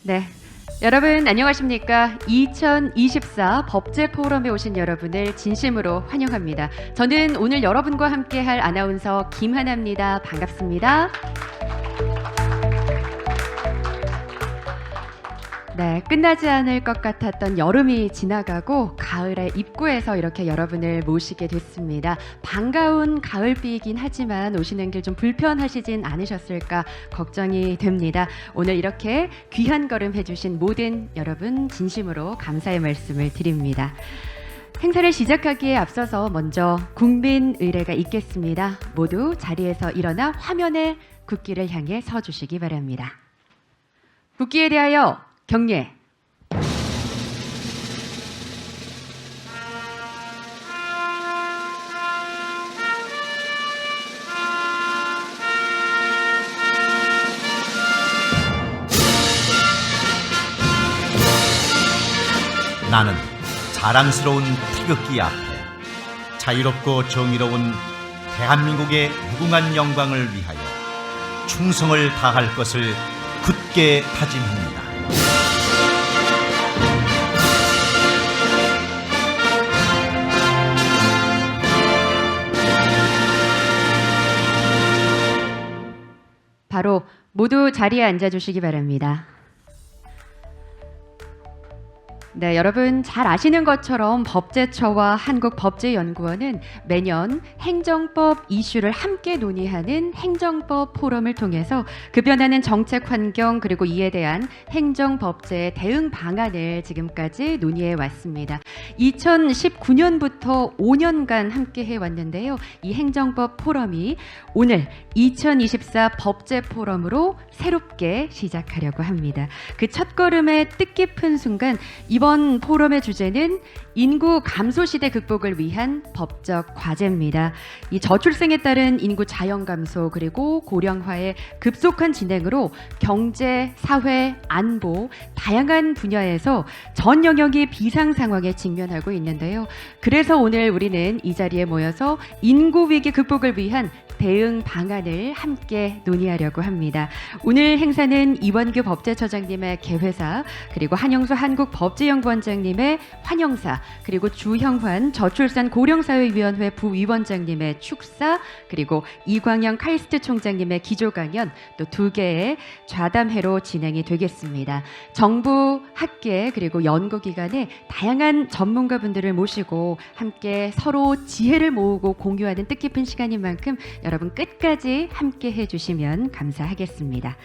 네, 여러분 안녕하십니까? 2024 법제 포럼에 오신 여러분을 진심으로 환영합니다. 저는 오늘 여러분과 함께할 아나운서 김하나입니다. 반갑습니다. 네, 끝나지 않을 것 같았던 여름이 지나가고 가을의 입구에서 이렇게 여러분을 모시게 됐습니다. 반가운 가을비이긴 하지만 오시는 길 좀 불편하시진 않으셨을까 걱정이 됩니다. 오늘 이렇게 귀한 걸음 해주신 모든 여러분 진심으로 감사의 말씀을 드립니다. 행사를 시작하기에 앞서서 먼저 국민 의례가 있겠습니다. 모두 자리에서 일어나 화면에 국기를 향해 서주시기 바랍니다. 국기에 대하여 경례. 나는 자랑스러운 태극기 앞에 자유롭고 정의로운 대한민국의 무궁한 영광을 위하여 충성을 다할 것을 굳게 다짐합니다. 바로 모두 자리에 앉아주시기 바랍니다. 네, 여러분 잘 아시는 것처럼 법제처와 한국법제연구원은 매년 행정법 이슈를 함께 논의하는 행정법 포럼을 통해서 급변하는 정책 환경 그리고 이에 대한 행정법제의 대응 방안을 지금까지 논의해 왔습니다. 2019년부터 5년간 함께 해왔는데요. 이 행정법 포럼이 오늘 2024 법제 포럼으로 새롭게 시작하려고 합니다. 그 첫걸음의 뜻깊은 순간 이번 포럼의 주제는 인구 감소 시대 극복을 위한 법적 과제입니다. 이 저출생에 따른 인구 자연 감소 그리고 고령화의 급속한 진행으로 경제, 사회, 안보 다양한 분야에서 전 영역이 비상 상황에 직면하고 있는데요. 그래서 오늘 우리는 이 자리에 모여서 인구 위기 극복을 위한 대응 방안을 함께 논의하려고 합니다. 오늘 행사는 이완규 법제처장님의 개회사 그리고 한영수 한국법제연구원장님의 환영사 그리고 주형환 저출산 고령사회위원회 부위원장님의 축사 그리고 이광영 카이스트 총장님의 기조강연 또 2개의 좌담회로 진행이 되겠습니다. 정부, 학계 그리고 연구기관의 다양한 전문가분들을 모시고 함께 서로 지혜를 모으고 공유하는 뜻깊은 시간인 만큼 여러분 끝까지 함께 해주시면 감사하겠습니다.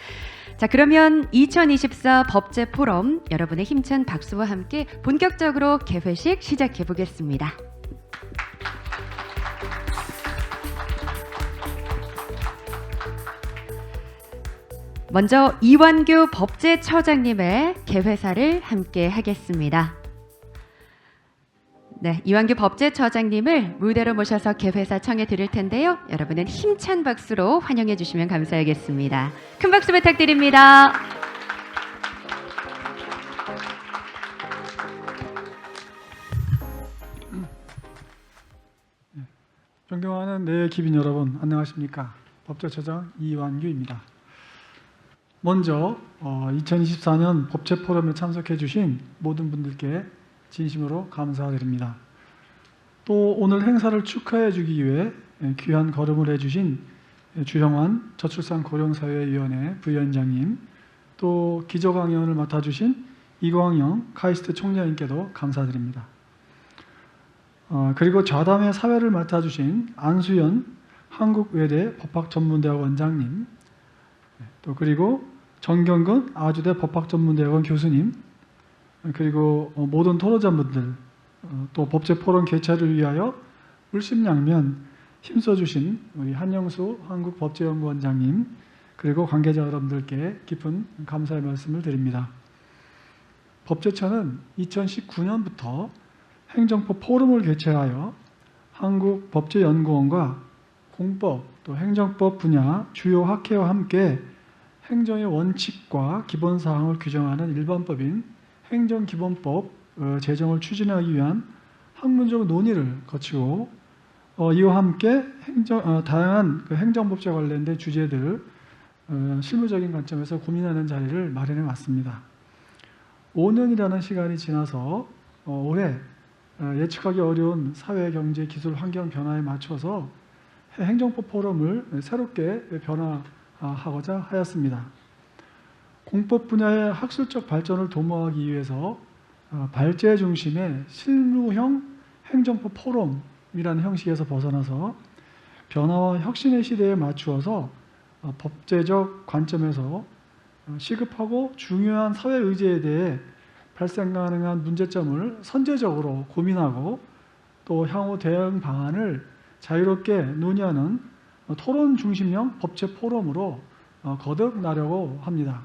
자, 그러면 2024 법제 포럼 여러분의 힘찬 박수와 함께 본격적으로 개회식 시작해 보겠습니다. 먼저 이완규 법제처장님의 개회사를 함께 하겠습니다. 네, 이완규 법제처장님을 무대로 모셔서 개회사 청해 드릴 텐데요. 여러분은 힘찬 박수로 환영해 주시면 감사하겠습니다. 큰 박수 부탁드립니다. 존경하는 내기빈 여러분, 안녕하십니까? 법제처장 이완규입니다. 먼저 2024년 법제 포럼에 참석해 주신 모든 분들께 진심으로 감사드립니다. 또 오늘 행사를 축하해 주기 위해 귀한 걸음을 해주신 주형환 저출산 고령사회위원회 부위원장님, 또 기조강연을 맡아주신 이광영 카이스트 총장님께도 감사드립니다. 그리고 좌담회 사회를 맡아주신 안수연 한국외대 법학전문대학 원장님, 또 그리고 정경근 아주대 법학전문대학원 교수님, 그리고 모든 토론자분들, 또 법제 포럼 개최를 위하여 물심양면 힘써주신 우리 한영수 한국법제연구원장님, 그리고 관계자 여러분들께 깊은 감사의 말씀을 드립니다. 법제처는 2019년부터 행정법 포럼을 개최하여 한국법제연구원과 공법 또 행정법 분야 주요 학회와 함께 행정의 원칙과 기본사항을 규정하는 일반법인 행정기본법 제정을 추진하기 위한 학문적 논의를 거치고 이와 함께 다양한 행정법제 관련된 주제들 실무적인 관점에서 고민하는 자리를 마련해 왔습니다. 5년이라는 시간이 지나서 올해 예측하기 어려운 사회, 경제, 기술, 환경 변화에 맞춰서 행정법 포럼을 새롭게 변화하고자 하였습니다. 공법 분야의 학술적 발전을 도모하기 위해서 발제 중심의 실무형 행정법 포럼이라는 형식에서 벗어나서 변화와 혁신의 시대에 맞추어서 법제적 관점에서 시급하고 중요한 사회 의제에 대해 발생 가능한 문제점을 선제적으로 고민하고 또 향후 대응 방안을 자유롭게 논의하는 토론 중심형 법제 포럼으로 거듭나려고 합니다.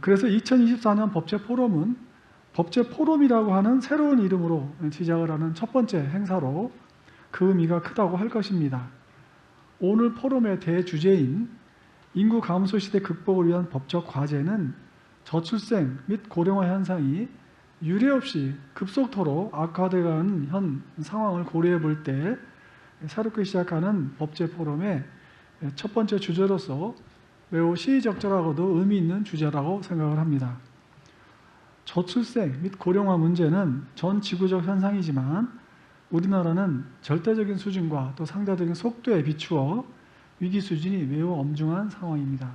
그래서 2024년 법제 포럼은 법제 포럼이라고 하는 새로운 이름으로 시작을 하는 첫 번째 행사로 그 의미가 크다고 할 것입니다. 오늘 포럼의 대주제인 인구 감소 시대 극복을 위한 법적 과제는 저출생 및 고령화 현상이 유례없이 급속도로 악화되어가는 현 상황을 고려해 볼 때 새롭게 시작하는 법제 포럼의 첫 번째 주제로서 매우 시의적절하고도 의미 있는 주제라고 생각을 합니다. 저출생 및 고령화 문제는 전 지구적 현상이지만 우리나라는 절대적인 수준과 또 상대적인 속도에 비추어 위기 수준이 매우 엄중한 상황입니다.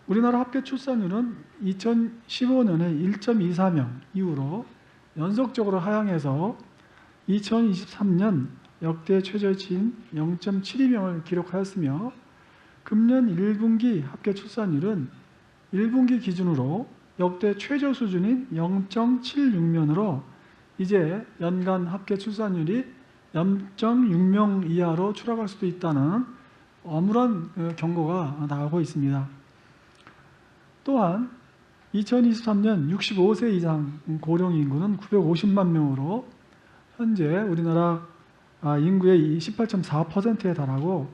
우리나라 합계 출산율은 2015년에 1.24명 이후로 연속적으로 하향해서 2023년 역대 최저치인 0.72명을 기록하였으며 금년 1분기 합계 출산율은 1분기 기준으로 역대 최저 수준인 0.76명으로 이제 연간 합계 출산율이 0.6명 이하로 추락할 수도 있다는 암울한 경고가 나오고 있습니다. 또한 2023년 65세 이상 고령 인구는 950만 명으로 현재 우리나라 인구의 18.4%에 달하고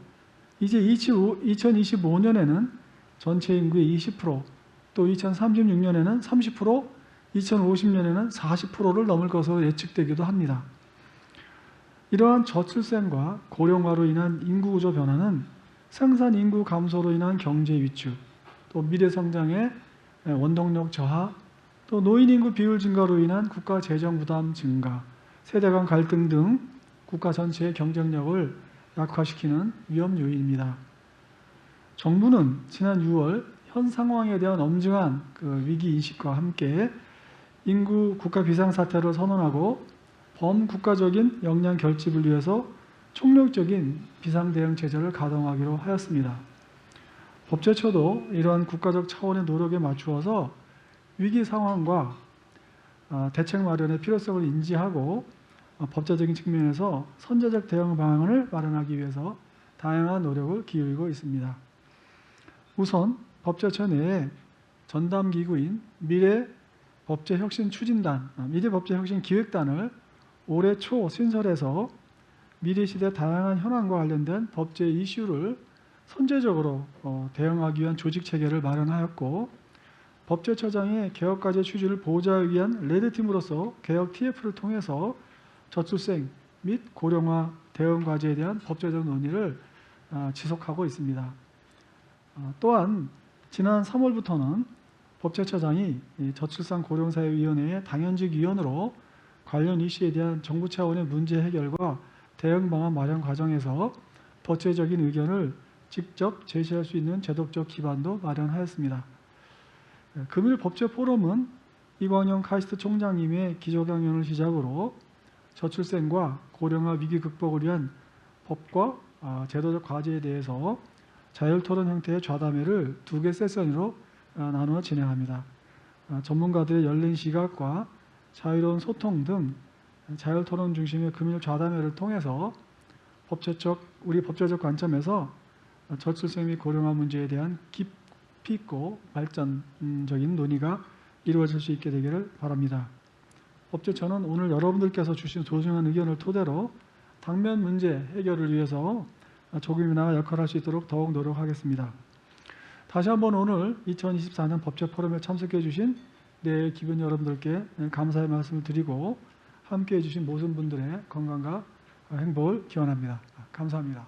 이제 2025년에는 전체 인구의 20%, 또 2036년에는 30%, 2050년에는 40%를 넘을 것으로 예측되기도 합니다. 이러한 저출생과 고령화로 인한 인구구조 변화는 생산 인구 감소로 인한 경제 위축, 또 미래 성장의 원동력 저하, 또 노인 인구 비율 증가로 인한 국가 재정 부담 증가, 세대 간 갈등 등 국가 전체의 경쟁력을 약화시키는 위험 요인입니다. 정부는 지난 6월 현 상황에 대한 엄중한 위기 인식과 함께 인구 국가 비상사태를 선언하고 범국가적인 역량 결집을 위해서 총력적인 비상대응 체제를 가동하기로 하였습니다. 법제처도 이러한 국가적 차원의 노력에 맞추어서 위기 상황과 대책 마련의 필요성을 인지하고 법제적인 측면에서 선제적 대응 방안을 마련하기 위해서 다양한 노력을 기울이고 있습니다. 우선 법제처 내에 전담기구인 미래법제혁신추진단, 미래법제혁신기획단을 올해 초 신설해서 미래시대 다양한 현안과 관련된 법제 이슈를 선제적으로 대응하기 위한 조직체계를 마련하였고, 법제처장의 개혁과제 취지를 보호하기 위한 레드팀으로서 개혁 TF를 통해서 저출생 및 고령화 대응 과제에 대한 법제적 논의를 지속하고 있습니다. 또한 지난 3월부터는 법제처장이 저출산 고령사회위원회의 당연직 위원으로 관련 이슈에 대한 정부 차원의 문제 해결과 대응 방안 마련 과정에서 법제적인 의견을 직접 제시할 수 있는 제도적 기반도 마련하였습니다. 금일 법제 포럼은 이광영 카이스트 총장님의 기조강연을 시작으로 저출생과 고령화 위기 극복을 위한 법과 제도적 과제에 대해서 자율토론 형태의 좌담회를 2개 세션으로 나누어 진행합니다. 전문가들의 열린 시각과 자유로운 소통 등 자율토론 중심의 금일 좌담회를 통해서 우리 법제적 관점에서 저출생 및 고령화 문제에 대한 깊이 있고 발전적인 논의가 이루어질 수 있게 되기를 바랍니다. 법제처는 오늘 여러분들께서 주신 소중한 의견을 토대로 당면 문제 해결을 위해서 조금이나마 역할할 수 있도록 더욱 노력하겠습니다. 다시 한번 오늘 2024년 법제 포럼에 참석해 주신 기분 여러분들께 감사의 말씀을 드리고 함께해 주신 모든 분들의 건강과 행복을 기원합니다. 감사합니다.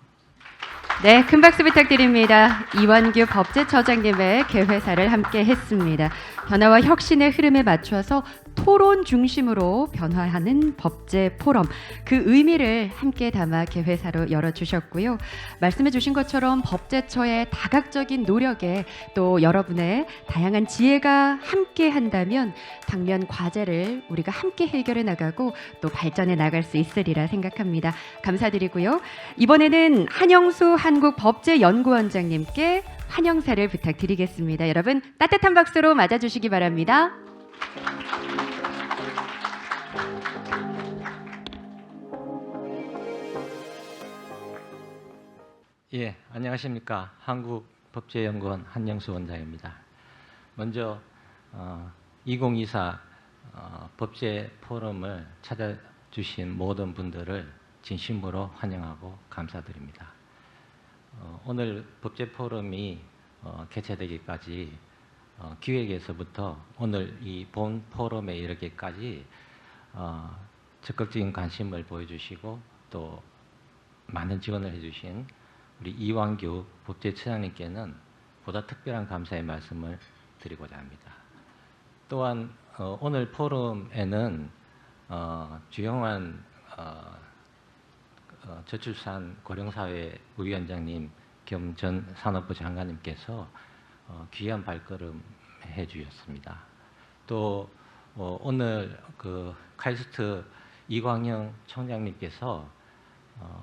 네, 큰 박수 부탁드립니다. 이완규 법제처장님의 개회사를 함께 했습니다. 변화와 혁신의 흐름에 맞춰서 토론 중심으로 변화하는 법제 포럼, 그 의미를 함께 담아 개회사로 열어주셨고요. 말씀해 주신 것처럼 법제처의 다각적인 노력에 또 여러분의 다양한 지혜가 함께 한다면 당면 과제를 우리가 함께 해결해 나가고 또 발전해 나갈 수 있으리라 생각합니다. 감사드리고요. 이번에는 한영수 한국법제연구원장님께 환영사를 부탁드리겠습니다. 여러분 따뜻한 박수로 맞아주시기 바랍니다. 예, 안녕하십니까. 한국법제연구원 한영수 원장입니다. 먼저 2024 법제 포럼을 찾아주신 모든 분들을 진심으로 환영하고 감사드립니다. 오늘 법제 포럼이 개최되기까지 기획에서부터 오늘 이 본 포럼에 이르기까지 적극적인 관심을 보여주시고 또 많은 지원을 해주신 우리 이완규 법제처장님께는 보다 특별한 감사의 말씀을 드리고자 합니다. 또한 오늘 포럼에는 주영환 저출산 고령사회 위원장님 겸 전 산업부 장관님께서 귀한 발걸음 해주셨습니다. 또 오늘 그 카이스트 이광영 총장님께서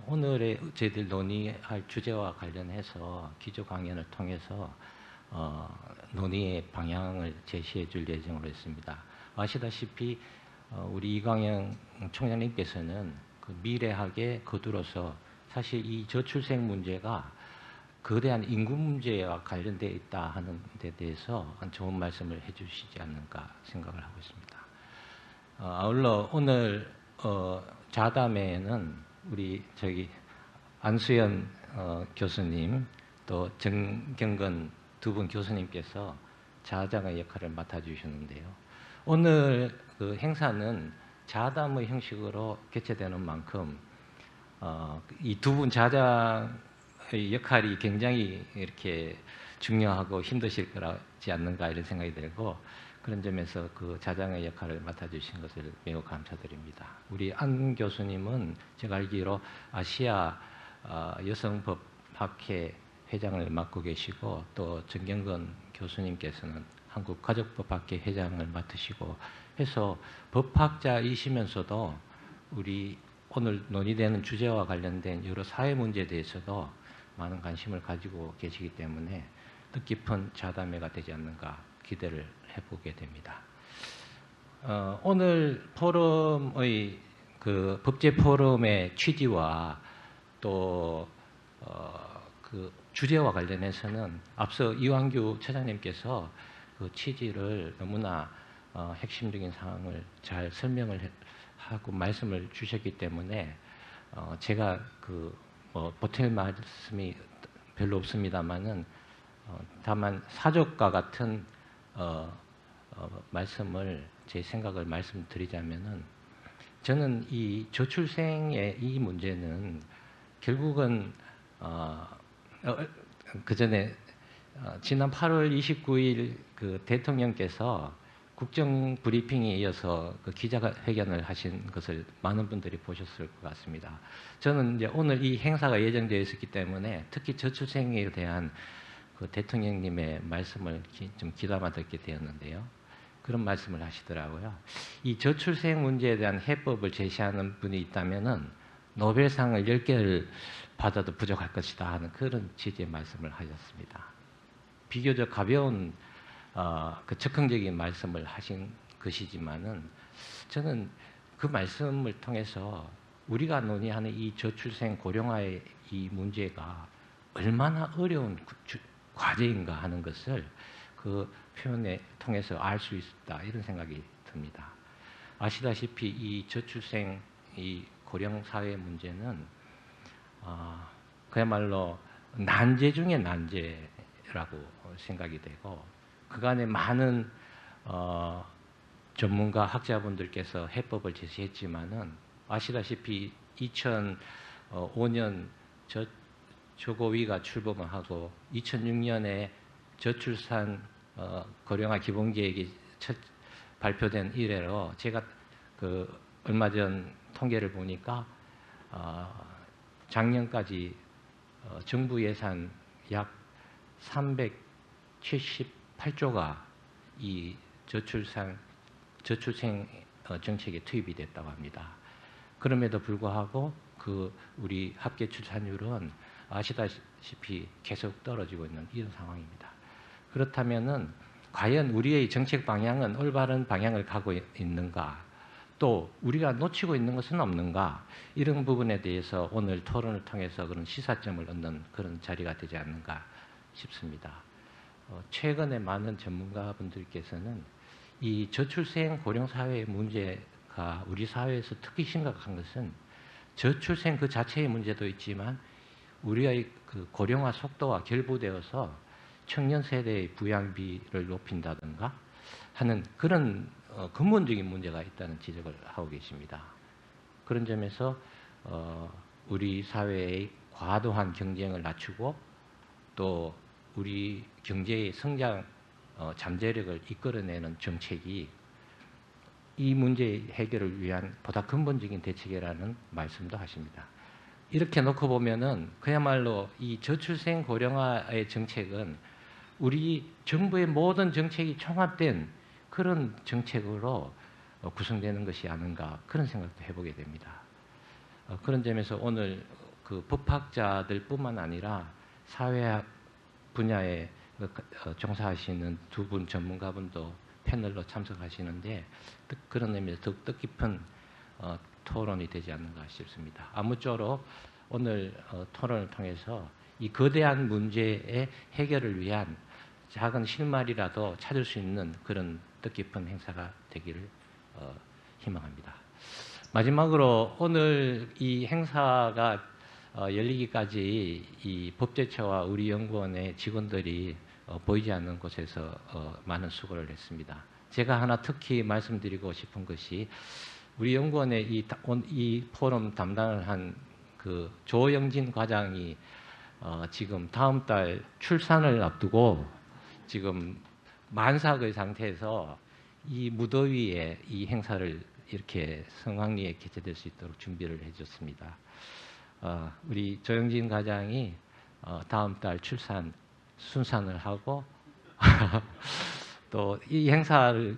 오늘의 저희들 논의할 주제와 관련해서 기조 강연을 통해서 논의의 방향을 제시해 줄 예정으로 있습니다. 아시다시피 우리 이광영 총장님께서는 그 미래학에 거두로서 사실 이 저출생 문제가 거대한 인구 문제와 관련되어 있다 하는 데 대해서 좋은 말씀을 해주시지 않는가 생각을 하고 있습니다. 아울러 오늘 자담회에는 우리 안수연 교수님 또 정경건 두 분 교수님께서 자장의 역할을 맡아주셨는데요. 오늘 그 행사는 자담의 형식으로 개최되는 만큼 이 두 분 자장의 역할이 굉장히 이렇게 중요하고 힘드실 거지 않는가 이런 생각이 들고 그런 점에서 그 자장의 역할을 맡아주신 것을 매우 감사드립니다. 우리 안 교수님은 제가 알기로 아시아 여성법학회 회장을 맡고 계시고 또 정경건 교수님께서는 한국가족법학회 회장을 맡으시고 해서 법학자이시면서도 우리 오늘 논의되는 주제와 관련된 여러 사회 문제에 대해서도 많은 관심을 가지고 계시기 때문에 뜻깊은 자담회가 되지 않는가 기대를 해보게 됩니다. 오늘 포럼의 그 법제 포럼의 취지와 또 그 주제와 관련해서는 앞서 이완규 처장님께서 그 취지를 너무나 핵심적인 사항을 잘 설명을 하고 말씀을 주셨기 때문에 제가 보탤 말씀이 별로 없습니다만은 다만 사족과 같은 말씀을 제 생각을 말씀드리자면은 저는 이 저출생의 이 문제는 결국은 그 전에 지난 8월 29일 그 대통령께서 국정 브리핑에 이어서 그 기자회견을 하신 것을 많은 분들이 보셨을 것 같습니다. 저는 이제 오늘 이 행사가 예정되어 있었기 때문에 특히 저출생에 대한 그 대통령님의 말씀을 좀 귀담아 듣게 되었는데요. 그런 말씀을 하시더라고요. 이 저출생 문제에 대한 해법을 제시하는 분이 있다면은 노벨상을 10개를 받아도 부족할 것이다 하는 그런 취지의 말씀을 하셨습니다. 비교적 가벼운 그 적극적인 말씀을 하신 것이지만은 저는 그 말씀을 통해서 우리가 논의하는 이 저출생 고령화의 이 문제가 얼마나 어려운 과제인가 하는 것을 그 표현에 통해서 알 수 있다 이런 생각이 듭니다. 아시다시피 이 저출생 이 고령 사회 문제는 그야말로 난제 중에 난제라고 생각이 되고 그간에 많은 전문가 학자분들께서 해법을 제시했지만은 아시다시피 2005년 조고위가 출범을 하고 2006년에 저출산 고령화 기본계획이 첫 발표된 이래로 제가 얼마 전 통계를 보니까 작년까지 정부 예산 약 378조가 이 저출생 정책에 투입이 됐다고 합니다. 그럼에도 불구하고 우리 합계 출산율은 아시다시피 계속 떨어지고 있는 이런 상황입니다. 그렇다면은 과연 우리의 정책 방향은 올바른 방향을 가고 있는가? 또 우리가 놓치고 있는 것은 없는가? 이런 부분에 대해서 오늘 토론을 통해서 그런 시사점을 얻는 그런 자리가 되지 않는가 싶습니다. 최근에 많은 전문가분들께서는 이 저출생 고령 사회의 문제가 우리 사회에서 특히 심각한 것은 저출생 그 자체의 문제도 있지만 우리의 고령화 속도와 결부되어서 청년 세대의 부양비를 높인다든가 하는 그런 근본적인 문제가 있다는 지적을 하고 계십니다. 그런 점에서 우리 사회의 과도한 경쟁을 낮추고 또 우리 경제의 성장 잠재력을 이끌어내는 정책이 이 문제 해결을 위한 보다 근본적인 대책이라는 말씀도 하십니다. 이렇게 놓고 보면은 그야말로 이 저출생 고령화의 정책은 우리 정부의 모든 정책이 총합된 그런 정책으로 구성되는 것이 아닌가 그런 생각도 해보게 됩니다. 그런 점에서 오늘 법학자들뿐만 아니라 사회학 분야에 종사하시는 두 분 전문가분도 패널로 참석하시는데 그런 의미에서 더욱 뜻깊은 토론이 되지 않는가 싶습니다. 아무쪼록 오늘 토론을 통해서 이 거대한 문제의 해결을 위한 작은 실마리라도 찾을 수 있는 그런 뜻깊은 행사가 되기를 희망합니다. 마지막으로 오늘 이 행사가 열리기까지 이 법제처와 우리 연구원의 직원들이 보이지 않는 곳에서 많은 수고를 했습니다. 제가 하나 특히 말씀드리고 싶은 것이 우리 연구원의 이 포럼 담당을 한 조영진 과장이 지금 다음 달 출산을 앞두고 지금 만삭의 상태에서 이 무더위에 이 행사를 이렇게 성황리에 개최될 수 있도록 준비를 해줬습니다. 우리 조영진 과장이 다음 달 순산을 하고 또 이 행사를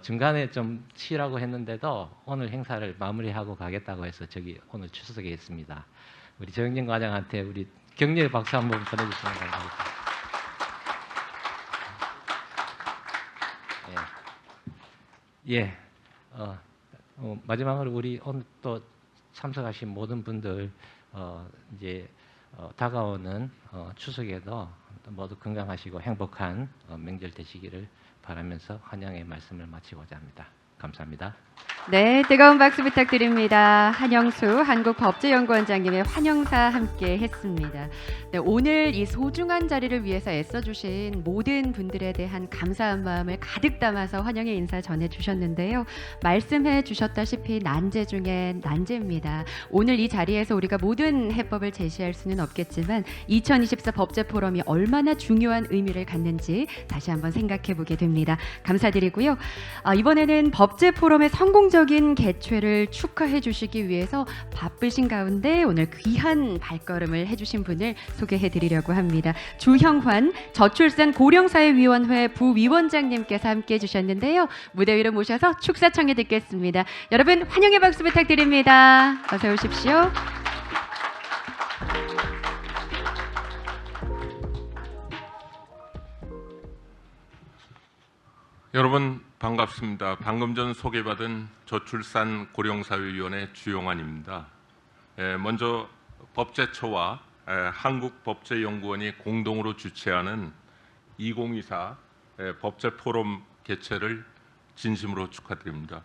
중간에 좀 쉬라고 했는데도 오늘 행사를 마무리하고 가겠다고 해서 오늘 출석에 있습니다. 우리 조영진 과장한테 우리 격려의 박수 한번 보내주시면 감사하겠습니다. 예. 마지막으로 우리 오늘 또 참석하신 모든 분들 이제 다가오는 추석에도 모두 건강하시고 행복한 명절 되시기를 바라면서 환영의 말씀을 마치고자 합니다. 감사합니다. 네, 뜨거운 박수 부탁드립니다. 한영수 한국법제연구원장님의 환영사 함께 했습니다. 네, 오늘 이 소중한 자리를 위해서 애써주신 모든 분들에 대한 감사한 마음을 가득 담아서 환영의 인사 전해주셨는데요. 말씀해 주셨다시피 난제 중에 난제입니다. 오늘 이 자리에서 우리가 모든 해법을 제시할 수는 없겠지만 2024 법제포럼이 얼마나 중요한 의미를 갖는지 다시 한번 생각해 보게 됩니다. 감사드리고요. 이번에는 법제포럼의 성공적인 개최를 축하해 주시기 위해서 바쁘신 가운데 오늘 귀한 발걸음을 해주신 분을 소개해 드리려고 합니다. 주형환 저출산 고령사회위원회 부위원장님께서 함께 해주셨는데요. 무대 위로 모셔서 축사 청해 듣겠습니다. 여러분 환영의 박수 부탁드립니다. 어서 오십시오. 여러분 반갑습니다. 방금 전 소개받은 저출산 고령사회위원회 주용환입니다. 먼저 법제처와 한국법제연구원이 공동으로 주최하는 2024 법제포럼 개최를 진심으로 축하드립니다.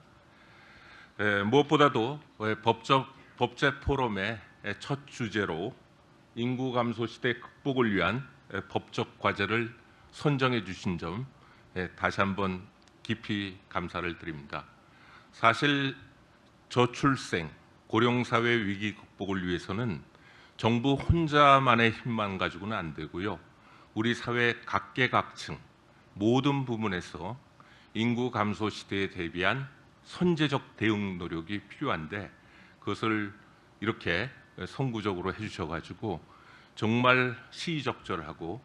무엇보다도 법제포럼의 첫 주제로 인구 감소 시대 극복을 위한 법적 과제를 선정해 주신 점 다시 한번 깊이 감사를 드립니다. 사실 저출생, 고령사회 위기 극복을 위해서는 정부 혼자만의 힘만 가지고는 안 되고요. 우리 사회 각계각층, 모든 부분에서 인구 감소 시대에 대비한 선제적 대응 노력이 필요한데 그것을 이렇게 선구적으로 해주셔가지고 정말 시의적절하고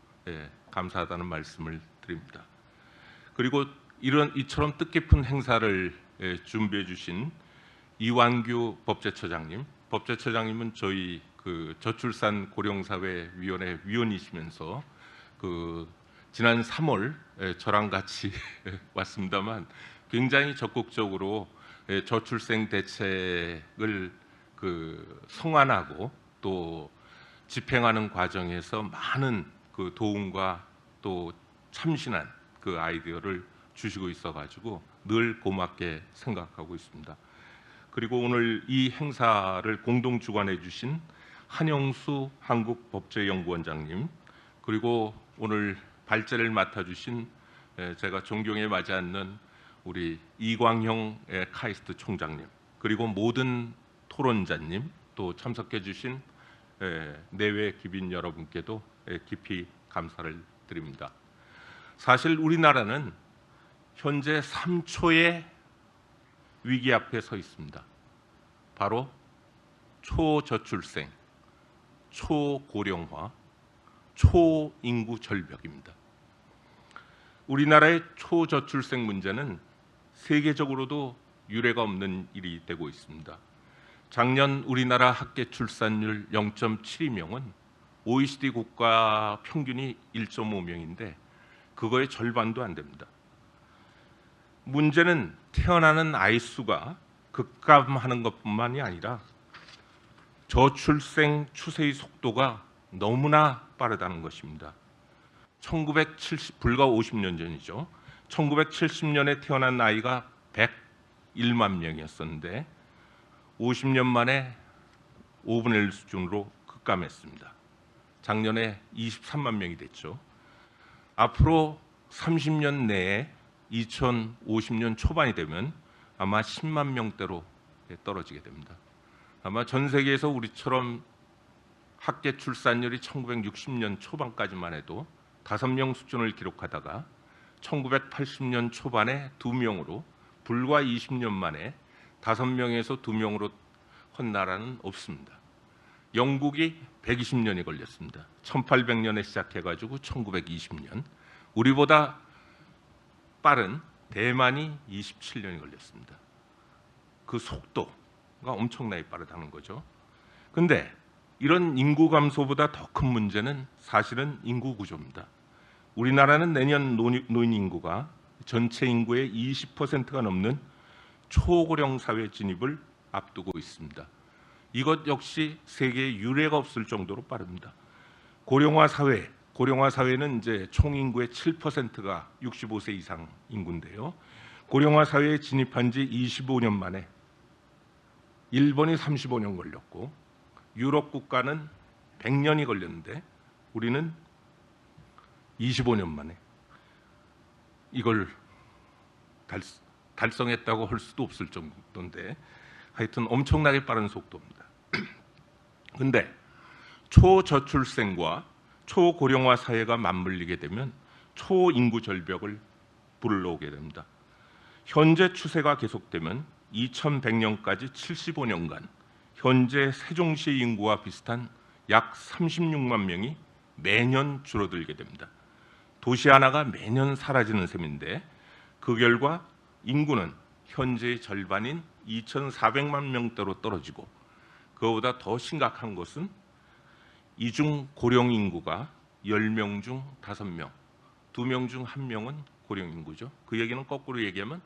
감사하다는 말씀을 드립니다. 그리고 이처럼 뜻깊은 행사를 준비해 주신 이완규 법제처장님, 법제처장님은 저희 그 저출산 고령사회 위원회 위원이시면서 지난 3월 저랑 같이 왔습니다만 굉장히 적극적으로 저출생 대책을 성안하고 또 집행하는 과정에서 많은 그 도움과 또 참신한 그 아이디어를 주시고 있어가지고 늘 고맙게 생각하고 있습니다. 그리고 오늘 이 행사를 공동 주관해 주신 한영수 한국법제연구원장님, 그리고 오늘 발제를 맡아주신 제가 존경에 맞지 않는 우리 이광형 카이스트 총장님, 그리고 모든 토론자님, 또 참석해 주신 내외 귀빈 여러분께도 깊이 감사를 드립니다. 사실 우리나라는 현재 3초의 위기 앞에 서 있습니다. 바로 초저출생, 초고령화, 초인구 절벽입니다. 우리나라의 초저출생 문제는 세계적으로도 유례가 없는 일이 되고 있습니다. 작년 우리나라 합계 출산율 0.72명은 OECD 국가 평균이 1.5명인데 그거의 절반도 안 됩니다. 문제는 태어나는 아이 수가 급감하는 것뿐만이 아니라 저출생 추세의 속도가 너무나 빠르다는 것입니다. 불과 50년 전이죠. 1970년에 태어난 아이가 101만 명이었었는데 50년 만에 5분의 1 수준으로 급감했습니다. 작년에 23만 명이 됐죠. 앞으로 30년 내에 2050년 초반이 되면 아마 10만 명대로 떨어지게 됩니다. 아마 전 세계에서 우리처럼 합계 출산율이 1960년 초반까지만 해도 5명 수준을 기록하다가 1980년 초반에 2명으로 불과 20년 만에 5명에서 2명으로 헌 나라는 없습니다. 영국이 120년이 걸렸습니다. 1800년에 시작해가지고 1920년. 우리보다 빠른 대만이 27년이 걸렸습니다. 그 속도가 엄청나게 빠르다는 거죠. 근데 이런 인구 감소보다 더 큰 문제는 사실은 인구 구조입니다. 우리나라는 내년 노인 인구가 전체 인구의 20%가 넘는 초고령 사회 진입을 앞두고 있습니다. 이것 역시 세계에 유례가 없을 정도로 빠릅니다. 고령화 사회는 이제 총 인구의 7%가 65세 이상 인구인데요. 고령화 사회에 진입한 지 25년 만에 일본이 35년 걸렸고 유럽 국가는 100년이 걸렸는데 우리는 25년 만에 이걸 달성했다고 할 수도 없을 정도인데 하여튼 엄청나게 빠른 속도입니다. 근데 초저출생과 초고령화 사회가 맞물리게 되면 초인구 절벽을 불러오게 됩니다. 현재 추세가 계속되면 2100년까지 75년간 현재 세종시 인구와 비슷한 약 36만 명이 매년 줄어들게 됩니다. 도시 하나가 매년 사라지는 셈인데 그 결과 인구는 현재의 절반인 2400만 명대로 떨어지고 그보다 더 심각한 것은 이중 고령 인구가 10명 중 5명, 2명 중 1명은 고령 인구죠. 그 얘기는 거꾸로 얘기하면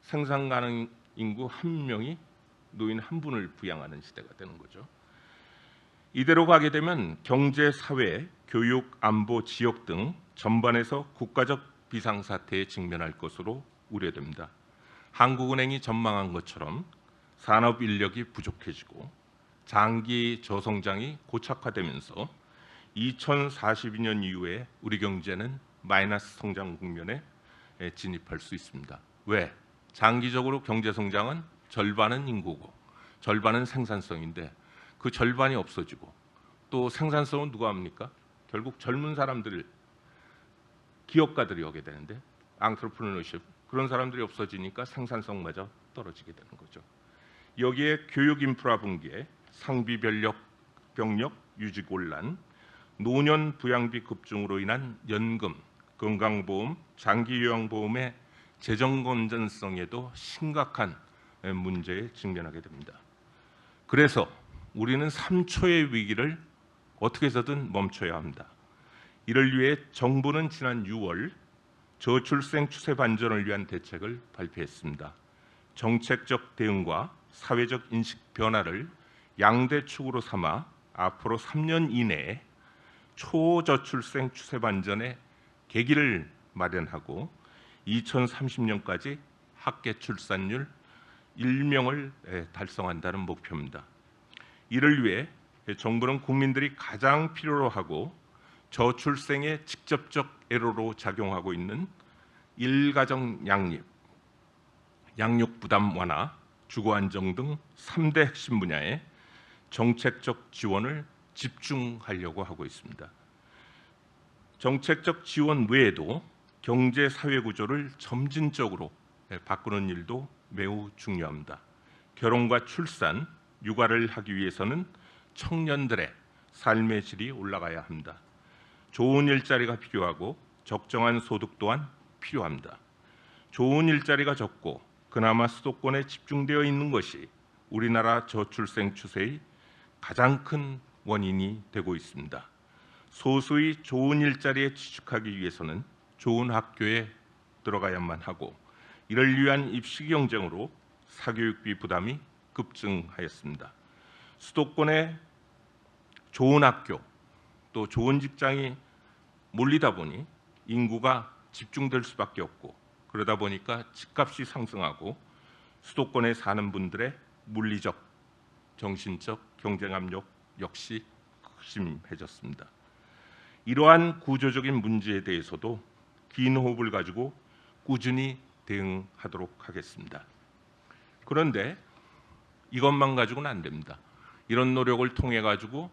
생산 가능 인구 1명이 노인 1분을 부양하는 시대가 되는 거죠. 이대로 가게 되면 경제, 사회, 교육, 안보, 지역 등 전반에서 국가적 비상사태에 직면할 것으로 우려됩니다. 한국은행이 전망한 것처럼 산업 인력이 부족해지고 장기 저성장이 고착화되면서 2042년 이후에 우리 경제는 마이너스 성장 국면에 진입할 수 있습니다. 왜? 장기적으로 경제 성장은 절반은 인구고 절반은 생산성인데 그 절반이 없어지고 또 생산성은 누가 합니까? 결국 젊은 사람들이 기업가들이 오게 되는데 앙트레프너십 그런 사람들이 없어지니까 생산성마저 떨어지게 되는 거죠. 여기에 교육 인프라 붕괴, 상비 병력 유지 곤란, 노년 부양비 급증으로 인한 연금, 건강보험, 장기요양보험의 재정 건전성에도 심각한 문제에 직면하게 됩니다. 그래서 우리는 3초의 위기를 어떻게 해서든 멈춰야 합니다. 이를 위해 정부는 지난 6월 저출생 추세 반전을 위한 대책을 발표했습니다. 정책적 대응과 사회적 인식 변화를 양대 축으로 삼아 앞으로 3년 이내에 초저출생 추세 반전의 계기를 마련하고 2030년까지 합계 출산율 1명을 달성한다는 목표입니다. 이를 위해 정부는 국민들이 가장 필요로 하고 저출생의 직접적 애로로 작용하고 있는 일가정 양립, 양육 부담 완화, 주거 안정 등 3대 핵심 분야에 정책적 지원을 집중하려고 하고 있습니다. 정책적 지원 외에도 경제 사회 구조를 점진적으로 바꾸는 일도 매우 중요합니다. 결혼과 출산, 육아를 하기 위해서는 청년들의 삶의 질이 올라가야 합니다. 좋은 일자리가 필요하고 적정한 소득 또한 필요합니다. 좋은 일자리가 적고 그나마 수도권에 집중되어 있는 것이 우리나라 저출생 추세의 가장 큰 원인이 되고 있습니다. 소수의 좋은 일자리에 취직하기 위해서는 좋은 학교에 들어가야만 하고 이를 위한 입시 경쟁으로 사교육비 부담이 급증하였습니다. 수도권에 좋은 학교 또 좋은 직장이 몰리다 보니 인구가 집중될 수밖에 없고 그러다 보니까 집값이 상승하고 수도권에 사는 분들의 물리적, 정신적 경쟁 압력 역시 극심해졌습니다. 이러한 구조적인 문제에 대해서도 긴 호흡을 가지고 꾸준히 대응하도록 하겠습니다. 그런데 이것만 가지고는 안 됩니다. 이런 노력을 통해 가지고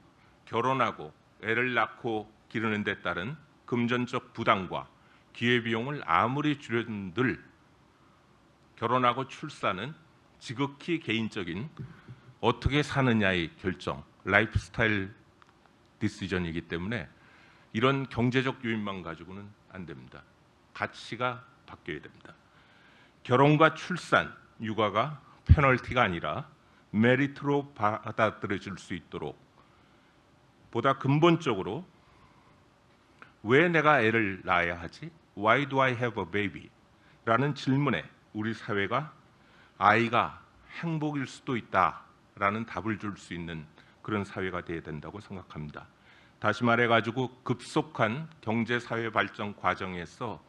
결혼하고 애를 낳고 기르는 데 따른 금전적 부담과 기회비용을 아무리 줄여들 결혼하고 출산은 지극히 개인적인 어떻게 사느냐의 결정, 라이프스타일 디시전이기 때문에 이런 경제적 요인만 가지고는 안 됩니다. 가치가 바뀌어야 됩니다. 결혼과 출산, 육아가 페널티가 아니라 메리트로 받아들여질 수 있도록 보다 근본적으로 왜 내가 애를 낳아야 하지? Why do I have a baby? 라는 질문에 우리 사회가 아이가 행복일 수도 있다라는 답을 줄 수 있는 그런 사회가 되어야 된다고 생각합니다. 다시 말해가지고 급속한 경제사회 발전 과정에서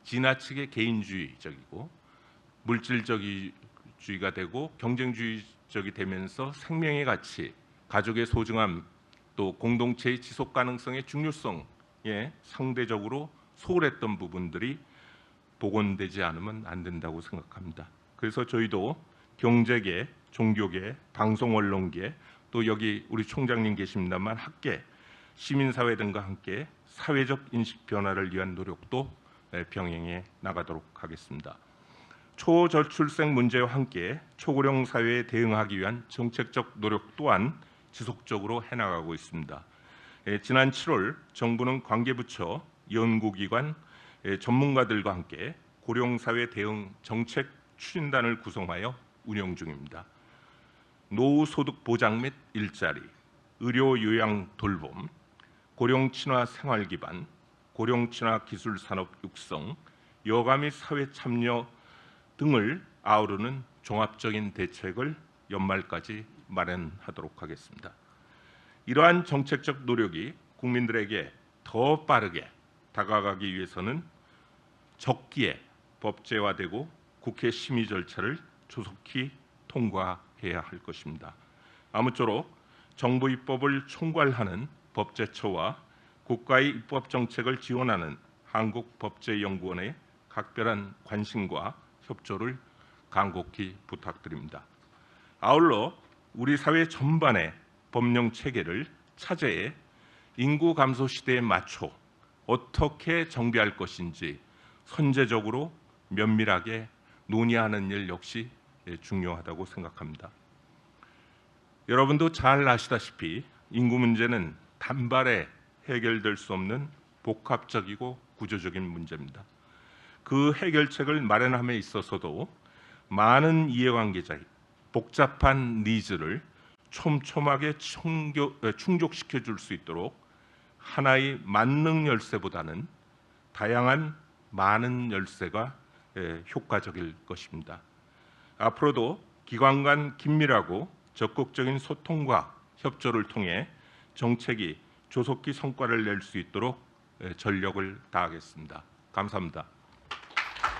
지나치게 개인주의적이고 물질주의가 되고 경쟁주의적이 되면서 생명의 가치, 가족의 소중함, 또 공동체의 지속 가능성의 중요성에 상대적으로 소홀했던 부분들이 복원되지 않으면 안 된다고 생각합니다. 그래서 저희도 경제계, 종교계, 방송 언론계, 또 여기 우리 총장님 계십니다만 학계, 시민사회 등과 함께 사회적 인식 변화를 위한 노력도 병행해 나가도록 하겠습니다. 초저출생 문제와 함께 초고령 사회에 대응하기 위한 정책적 노력 또한 지속적으로 해나가고 있습니다. 지난 7월 정부는 관계부처, 연구기관, 전문가들과 함께 고령사회 대응 정책 추진단을 구성하여 운영 중입니다. 노후 소득 보장 및 일자리, 의료 요양 돌봄, 고령 친화 생활 기반, 고령 친화 기술 산업 육성, 여가 및 사회 참여 등을 아우르는 종합적인 대책을 연말까지 마련하도록 하겠습니다. 이러한 정책적 노력이 국민들에게 더 빠르게 다가가기 위해서는 적기에 법제화되고 국회 심의 절차를 조속히 통과해야 할 것입니다. 아무쪼록 정부 입법을 총괄하는 법제처와 국가의 입법 정책을 지원하는 한국법제연구원의 각별한 관심과 협조를 간곡히 부탁드립니다. 아울러 우리 사회 전반의 법령 체계를 차제해 인구 감소 시대에 맞춰 어떻게 정비할 것인지 선제적으로 면밀하게 논의하는 일 역시 중요하다고 생각합니다. 여러분도 잘 아시다시피 인구 문제는 단발에 해결될 수 없는 복합적이고 구조적인 문제입니다. 그 해결책을 마련함에 있어서도 많은 이해관계자의 복잡한 니즈를 촘촘하게 충족시켜 줄 수 있도록 하나의 만능 열쇠보다는 다양한 많은 열쇠가 효과적일 것입니다. 앞으로도 기관 간 긴밀하고 적극적인 소통과 협조를 통해 정책이 조속히 성과를 낼 수 있도록 전력을 다하겠습니다. 감사합니다.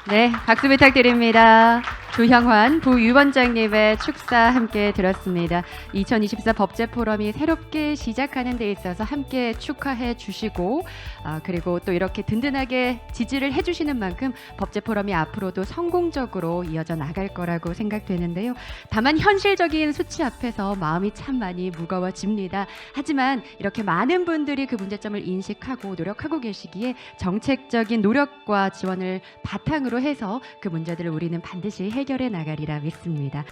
네, 박수 부탁드립니다. 조형환 부위원장님의 축사 함께 들었습니다. 2024 법제 포럼이 새롭게 시작하는 데 있어서 함께 축하해 주시고 그리고 또 이렇게 든든하게 지지를 해주시는 만큼 법제 포럼이 앞으로도 성공적으로 이어져 나갈 거라고 생각되는데요. 다만 현실적인 수치 앞에서 마음이 참 많이 무거워집니다. 하지만 이렇게 많은 분들이 그 문제점을 인식하고 노력하고 계시기에 정책적인 노력과 지원을 바탕으로 해서 그 문제들을 우리는 반드시 해결해 나가리라 믿습니다.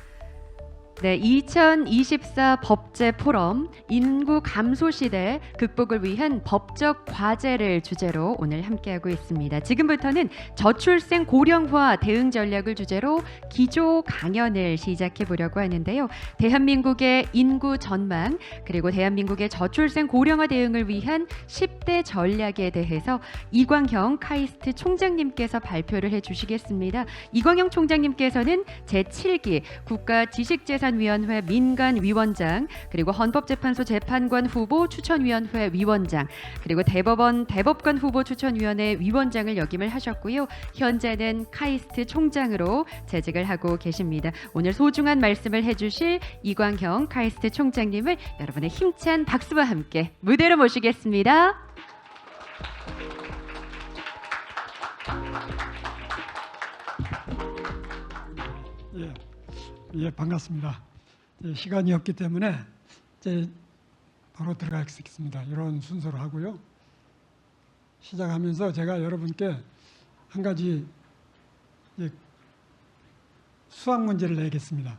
네, 2024 법제 포럼 인구 감소 시대 극복을 위한 법적 과제를 주제로 오늘 함께하고 있습니다. 지금부터는 저출생 고령화 대응 전략을 주제로 기조 강연을 시작해 보려고 하는데요. 대한민국의 인구 전망 그리고 대한민국의 저출생 고령화 대응을 위한 10대 전략에 대해서 이광형 카이스트 총장님께서 발표를 해주시겠습니다. 이광형 총장님께서는 제7기 국가지식재산 위원회 민간위원장 그리고 헌법재판소 재판관 후보 추천위원회 위원장 그리고 대법관 후보 추천위원회 위원장을 역임을 하셨고요. 현재는 카이스트 총장으로 재직을 하고 계십니다. 오늘 소중한 말씀을 해주실 이광형 카이스트 총장님을 여러분의 힘찬 박수와 함께 무대로 모시겠습니다. 예, 반갑습니다. 시간이 없기 때문에 이제 바로 들어가겠습니다. 이런 순서로 하고요. 시작하면서 제가 여러분께 한 가지 수학 문제를 내겠습니다.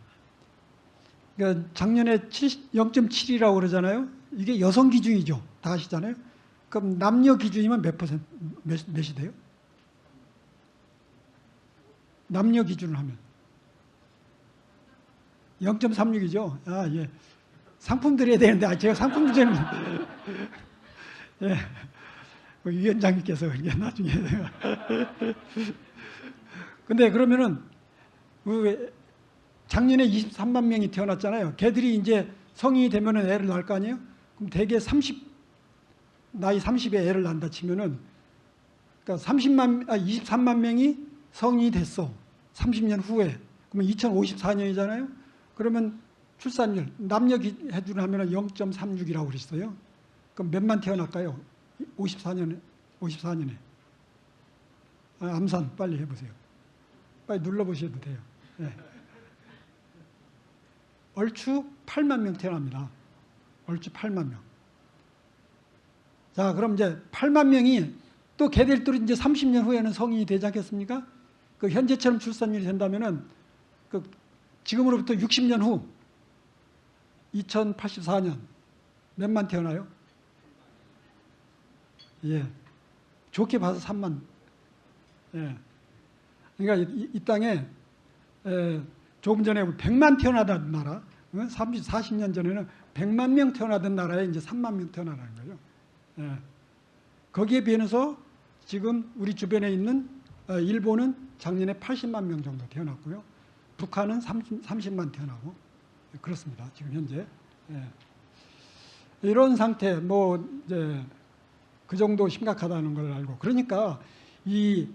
그러니까 작년에 0.7이라고 그러잖아요. 이게 여성 기준이죠. 다 아시잖아요. 그럼 남녀 기준이면 몇이 돼요? 남녀 기준을 하면 0.36이죠. 아, 예. 상품 드려야 되는데, 제가 상품 문제는 예. 위원장님께서 이게 나중에 근데 그러면은 작년에 23만 명이 태어났잖아요. 걔들이 이제 성인이 되면은 애를 낳을 거 아니에요? 그럼 대개 나이 30에 애를 낳는다 치면은 그러니까 23만 명이 성인이 됐어. 30년 후에. 그러면 2054년이잖아요. 그러면 출산율 남녀 기준으로 하면 0.36이라고 그랬어요. 그럼 몇만 태어날까요? 54년에. 암산 빨리 해보세요. 빨리 눌러보셔도 돼요. 네. 얼추 8만 명 태어납니다. 얼추 8만 명. 자, 그럼 이제 8만 명이 또 걔들도 이제 30년 후에는 성인이 되지 않겠습니까? 그 현재처럼 출산율이 된다면은 지금으로부터 60년 후 2084년 몇만 태어나요? 예, 좋게 봐서 3만. 예, 그러니까 이 땅에 조금 전에 100만 태어나던 나라, 40년 전에는 100만 명 태어나던 나라에 이제 3만 명 태어나는 거예요. 예, 거기에 비해서 지금 우리 주변에 있는 일본은 작년에 80만 명 정도 태어났고요. 북한은 30만 태어나고 그렇습니다. 지금 현재. 예. 이런 상태 이제 그 정도 심각하다는 걸 알고 그러니까 이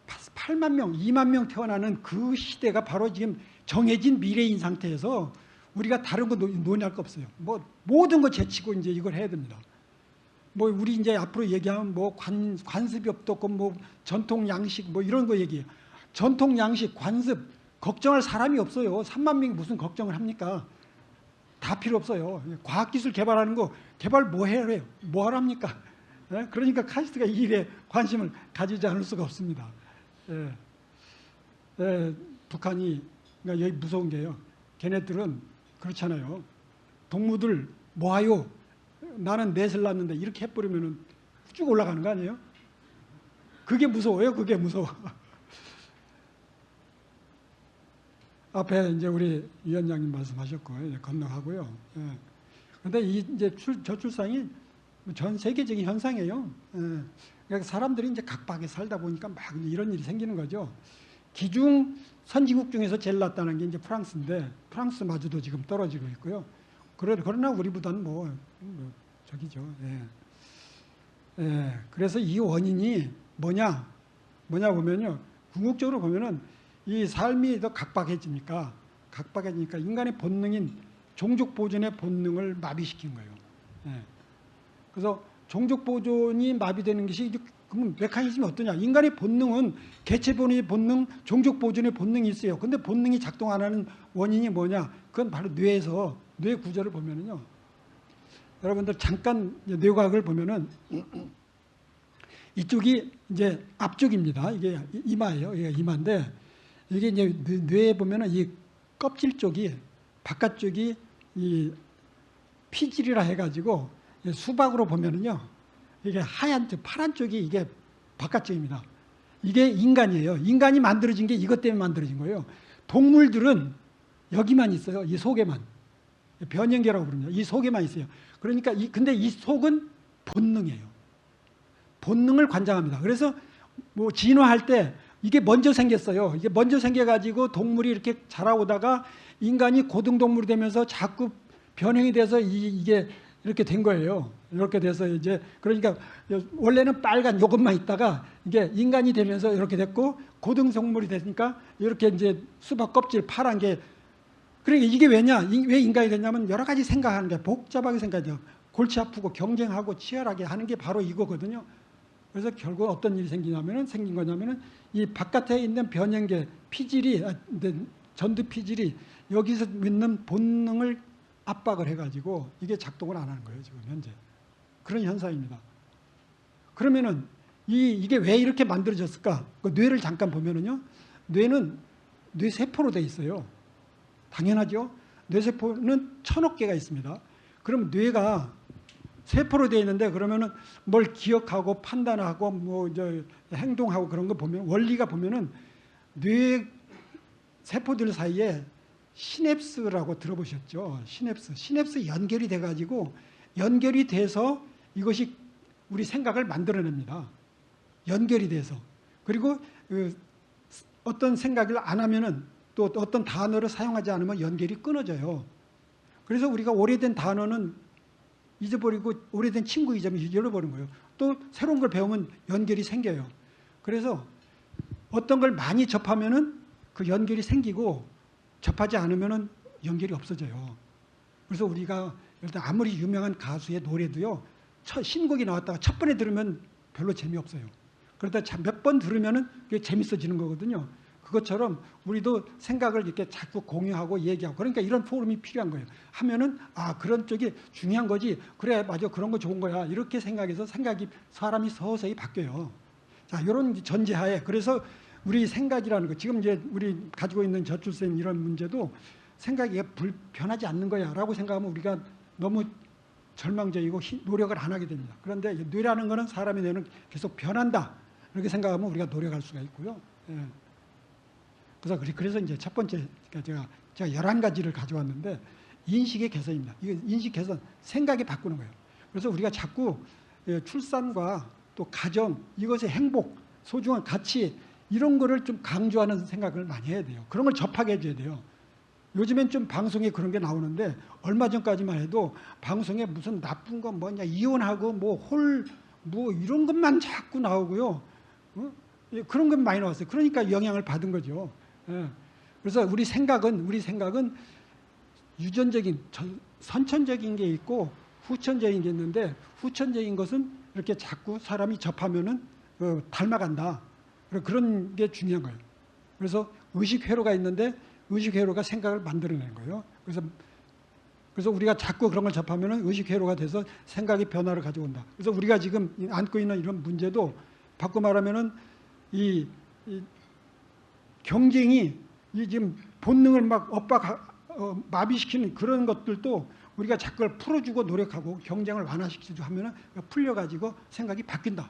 8만 명, 2만 명 태어나는 그 시대가 바로 지금 정해진 미래인 상태에서 우리가 다른 거 논의할 거 없어요. 모든 거 제치고 이제 이걸 해야 됩니다. 우리 이제 앞으로 얘기하면 관습이 없었고 전통 양식 이런 거 얘기해요. 전통 양식, 관습 걱정할 사람이 없어요. 3만 명이 무슨 걱정을 합니까? 다 필요 없어요. 과학기술 개발하는 거 개발 뭐 해요? 뭐 하랍니까? 예? 그러니까 카이스트가 이 일에 관심을 가지지 않을 수가 없습니다. 예. 예, 북한이 그러니까 여기 무서운 게요. 걔네들은 그렇잖아요. 동무들 모아요. 나는 넷을 낳았는데 이렇게 해버리면은 쭉 올라가는 거 아니에요? 그게 무서워요. 그게 무서워. 앞에 이제 우리 위원장님 말씀하셨고 이제 건너가고요. 예. 근데 이 이제 저출산이 전 세계적인 현상이에요. 예. 그러니까 사람들이 이제 각박하게 살다 보니까 막 이런 일이 생기는 거죠. 기중 선진국 중에서 제일 낮다는 게 이제 프랑스인데 프랑스마저도 지금 떨어지고 있고요. 그러나 우리보다는 저기죠. 예. 예. 그래서 이 원인이 뭐냐 보면요. 궁극적으로 보면은 이 삶이 더 각박해지니까 인간의 본능인 종족 보존의 본능을 마비시킨 거예요. 예. 그래서 종족 보존이 마비되는 것이 그럼 메커니즘이 어떠냐? 인간의 본능은 개체 본능의 본능, 종족 보존의 본능이 있어요. 근데 본능이 작동 안 하는 원인이 뭐냐? 그건 바로 뇌에서 뇌 구조를 보면은요. 여러분들 잠깐 뇌과학을 보면은 이쪽이 이제 앞쪽입니다. 이게 이마예요. 이게 이마인데 이게 이제 뇌에 보면은 이 껍질 쪽이 바깥쪽이 이 피질이라 해가지고 수박으로 보면은요. 이게 하얀 쪽, 파란 쪽이 이게 바깥쪽입니다. 이게 인간이에요. 인간이 만들어진 게 이것 때문에 만들어진 거예요. 동물들은 여기만 있어요. 이 속에만. 변형계라고 부릅니다. 이 속에만 있어요. 그러니까 근데 이 속은 본능이에요. 본능을 관장합니다. 그래서 뭐 진화할 때 이게 먼저 생겼어요. 이게 먼저 생겨가지고 동물이 이렇게 자라오다가 인간이 고등동물이 되면서 자꾸 변형이 돼서 이게 이렇게 된 거예요. 이렇게 돼서 이제 그러니까 원래는 빨간 요것만 있다가 이게 인간이 되면서 이렇게 됐고 고등동물이 되니까 이렇게 이제 수박 껍질 파란 게 그러니까 이게 왜냐? 왜 인간이 됐냐면 여러 가지 생각하는 게 복잡하게 생각해요. 골치 아프고 경쟁하고 치열하게 하는 게 바로 이거거든요. 그래서 결국 어떤 일이 생긴 거냐면은 이 바깥에 있는 변형계 피질이 전두 피질이 여기서 있는 본능을 압박을 해가지고 이게 작동을 안 하는 거예요. 지금 현재 그런 현상입니다. 그러면은 이게 왜 이렇게 만들어졌을까? 그 뇌를 잠깐 보면은요. 뇌는 뇌세포로 돼 있어요. 당연하죠. 뇌세포는 1000억 개가 있습니다. 그럼 뇌가 세포로 되어 있는데 그러면은 뭘 기억하고 판단하고 뭐 이제 행동하고 그런 거 보면 원리가 보면은 뇌 세포들 사이에 시냅스라고 들어보셨죠? 시냅스 연결이 돼가지고 연결이 돼서 이것이 우리 생각을 만들어냅니다. 연결이 돼서 그리고 어떤 생각을 안 하면은 또 어떤 단어를 사용하지 않으면 연결이 끊어져요. 그래서 우리가 오래된 단어는 잊어버리고 오래된 친구 잊어버린 거예요. 또 새로운 걸 배우면 연결이 생겨요. 그래서 어떤 걸 많이 접하면은 그 연결이 생기고 접하지 않으면은 연결이 없어져요. 그래서 우리가 일단 아무리 유명한 가수의 노래도요. 신곡이 나왔다가 첫 번에 들으면 별로 재미없어요. 그러다 몇 번 들으면은 그게 재밌어지는 거거든요. 그것처럼 우리도 생각을 이렇게 자꾸 공유하고 얘기하고 그러니까 이런 포럼이 필요한 거예요. 하면은 그런 쪽이 중요한 거지. 그래 맞아 그런 거 좋은 거야. 이렇게 생각해서 사람이 서서히 바뀌어요. 자 이런 전제하에 그래서 우리 생각이라는 거 지금 이제 우리 가지고 있는 저출생 이런 문제도 생각이 불편하지 않는 거야라고 생각하면 우리가 너무 절망적이고 노력을 안 하게 됩니다. 그런데 뇌라는 거는 사람의 뇌는 계속 변한다 이렇게 생각하면 우리가 노력할 수가 있고요. 예. 그래서 이제 첫 번째 제가 11가지를 가져왔는데 인식의 개선입니다. 이거 인식 개선, 생각이 바꾸는 거예요. 그래서 우리가 자꾸 출산과 또 가정, 이것의 행복, 소중한 가치 이런 거를 좀 강조하는 생각을 많이 해야 돼요. 그런 걸 접하게 해줘야 돼요. 요즘엔 좀 방송에 그런 게 나오는데 얼마 전까지만 해도 방송에 무슨 나쁜 건 뭐냐 이혼하고 뭐 이런 것만 자꾸 나오고요. 그런 건 많이 나왔어요. 그러니까 영향을 받은 거죠. 예. 그래서 우리 생각은 유전적인 선천적인 게 있고 후천적인 게 있는데 후천적인 것은 이렇게 자꾸 사람이 접하면은 닮아간다. 그런 게 중요한 거예요. 그래서 의식 회로가 있는데 의식 회로가 생각을 만들어내는 거예요. 그래서 그래서 우리가 자꾸 그런 걸 접하면 의식 회로가 돼서 생각의 변화를 가져온다. 그래서 우리가 지금 안고 있는 이런 문제도 바꿔 말하면은 이 경쟁이 이 지금 본능을 막 마비시키는 그런 것들도 우리가 자꾸 그걸 풀어주고 노력하고 경쟁을 완화시키고 하면은 풀려가지고 생각이 바뀐다.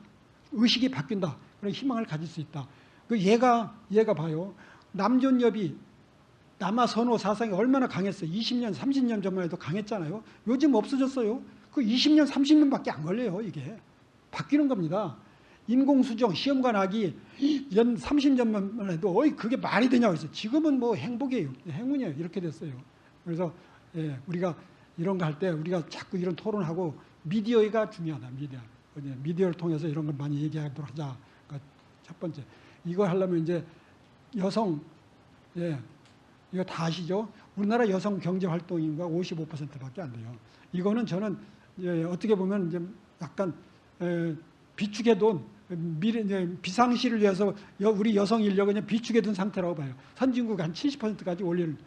의식이 바뀐다. 그런 희망을 가질 수 있다. 그 얘가 봐요. 남존여비 남아 선호 사상이 얼마나 강했어요. 20년, 30년 전만 해도 강했잖아요. 요즘 없어졌어요. 그 20년, 30년밖에 안 걸려요. 이게 바뀌는 겁니다. 인공수정 시험관 하기 연 30년만 해도 그게 말이 되냐고 했어요. 지금은 뭐 행복이에요. 행운이에요. 이렇게 됐어요. 그래서 우리가 이런 거 할 때 우리가 자꾸 이런 토론하고 미디어가 중요하다. 미디어를 통해서 이런 걸 많이 얘기하도록 하자. 그러니까 첫 번째 이거 하려면 이제 여성 이거 다 아시죠? 우리나라 여성 경제 활동 인구가 55%밖에 안 돼요. 이거는 저는 어떻게 보면 이제 약간 비축해 둔 비상시를 위해서 우리 여성 인력을 그냥 비축해 둔 상태라고 봐요. 선진국 한 70%까지 올리는.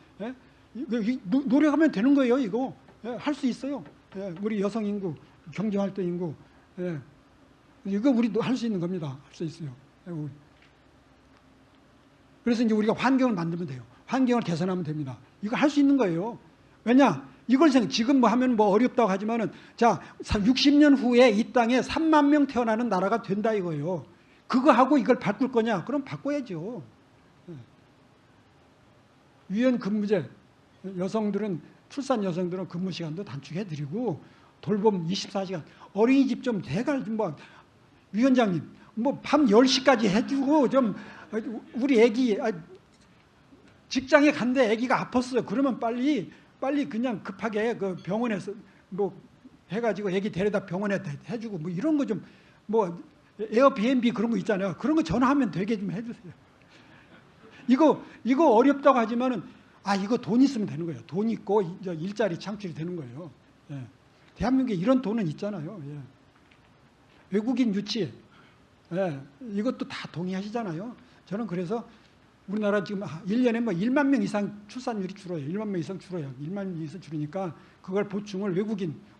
노력하면 되는 거예요. 이거 할 수 있어요. 우리 여성 인구, 경제 활동 인구, 이거 우리도 할 수 있는 겁니다. 할 수 있어요. 그래서 이제 우리가 환경을 만들면 돼요. 환경을 개선하면 됩니다. 이거 할 수 있는 거예요. 왜냐? 이걸 지금 뭐 하면 뭐 어렵다고 하지만은 자 60년 후에 이 땅에 3만 명 태어나는 나라가 된다 이거예요. 그거 하고 이걸 바꿀 거냐? 그럼 바꿔야죠. 유연 근무제 출산 여성들은 근무 시간도 단축해드리고 돌봄 24시간 어린이집 좀 대갈 뭐 위원장님 뭐 밤 10시까지 해주고 좀 우리 애기 직장에 간데 애기가 아팠어요. 그러면 빨리 그냥 급하게 그 병원에서 뭐 해가지고 애기 데려다 병원에 해주고 뭐 이런 거 좀 뭐 에어비앤비 그런 거 있잖아요. 그런 거 전화하면 되게 좀 해주세요. 이거 어렵다고 하지만은 이거 돈 있으면 되는 거예요. 돈 있고 일자리 창출이 되는 거예요. 대한민국에 이런 돈은 있잖아요. 외국인 유치 이것도 다 동의하시잖아요. 저는 그래서 우리나라 지금 1년에 뭐 1만 명 이상 출산율이 줄어요. 1만 명 이상 줄어요. 1만 명 이상 줄으니까 그걸 보충을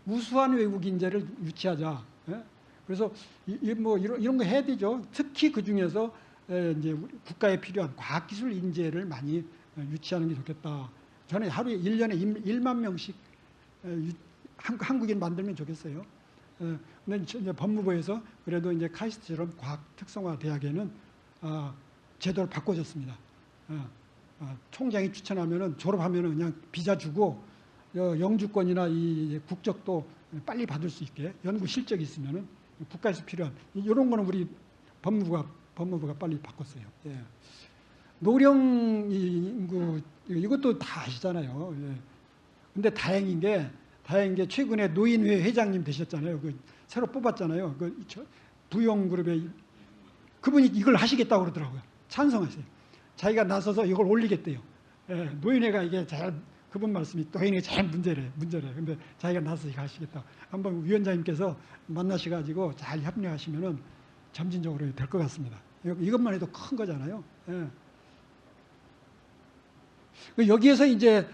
우수한 외국인재를 유치하자. 그래서 뭐 이런 거 해야 되죠. 특히 그 중에서 이제 국가에 필요한 과학기술 인재를 많이 유치하는 게 좋겠다. 저는 하루에 1년에 1만 명씩 한국인 만들면 좋겠어요. 근데 이제 법무부에서 그래도 이제 카이스트처럼 과학 특성화 대학에는 제도를 바꿔줬습니다. 총장이 추천하면은 졸업하면은 그냥 비자 주고 영주권이나 이 국적도 빨리 받을 수 있게 연구 실적이 있으면은 국가에서 필요한 이런 거는 우리 법무부가 빨리 바꿨어요. 노령 인구 이것도 다 아시잖아요. 근데 다행인 게 최근에 노인회 회장님 되셨잖아요. 새로 뽑았잖아요. 부영그룹에 그분이 이걸 하시겠다고 그러더라고요. 찬성하세요. 자기가 나서서 이걸 올리겠대요. 노인회가 이게 그분 말씀이 노인회가 잘 문제래. 근데 자기가 나서서 이거 하시겠다. 한번 위원장님께서 만나셔가지고 잘 협력하시면은 점진적으로 될 것 같습니다. 이것만 해도 큰 거잖아요. 여기에서 이제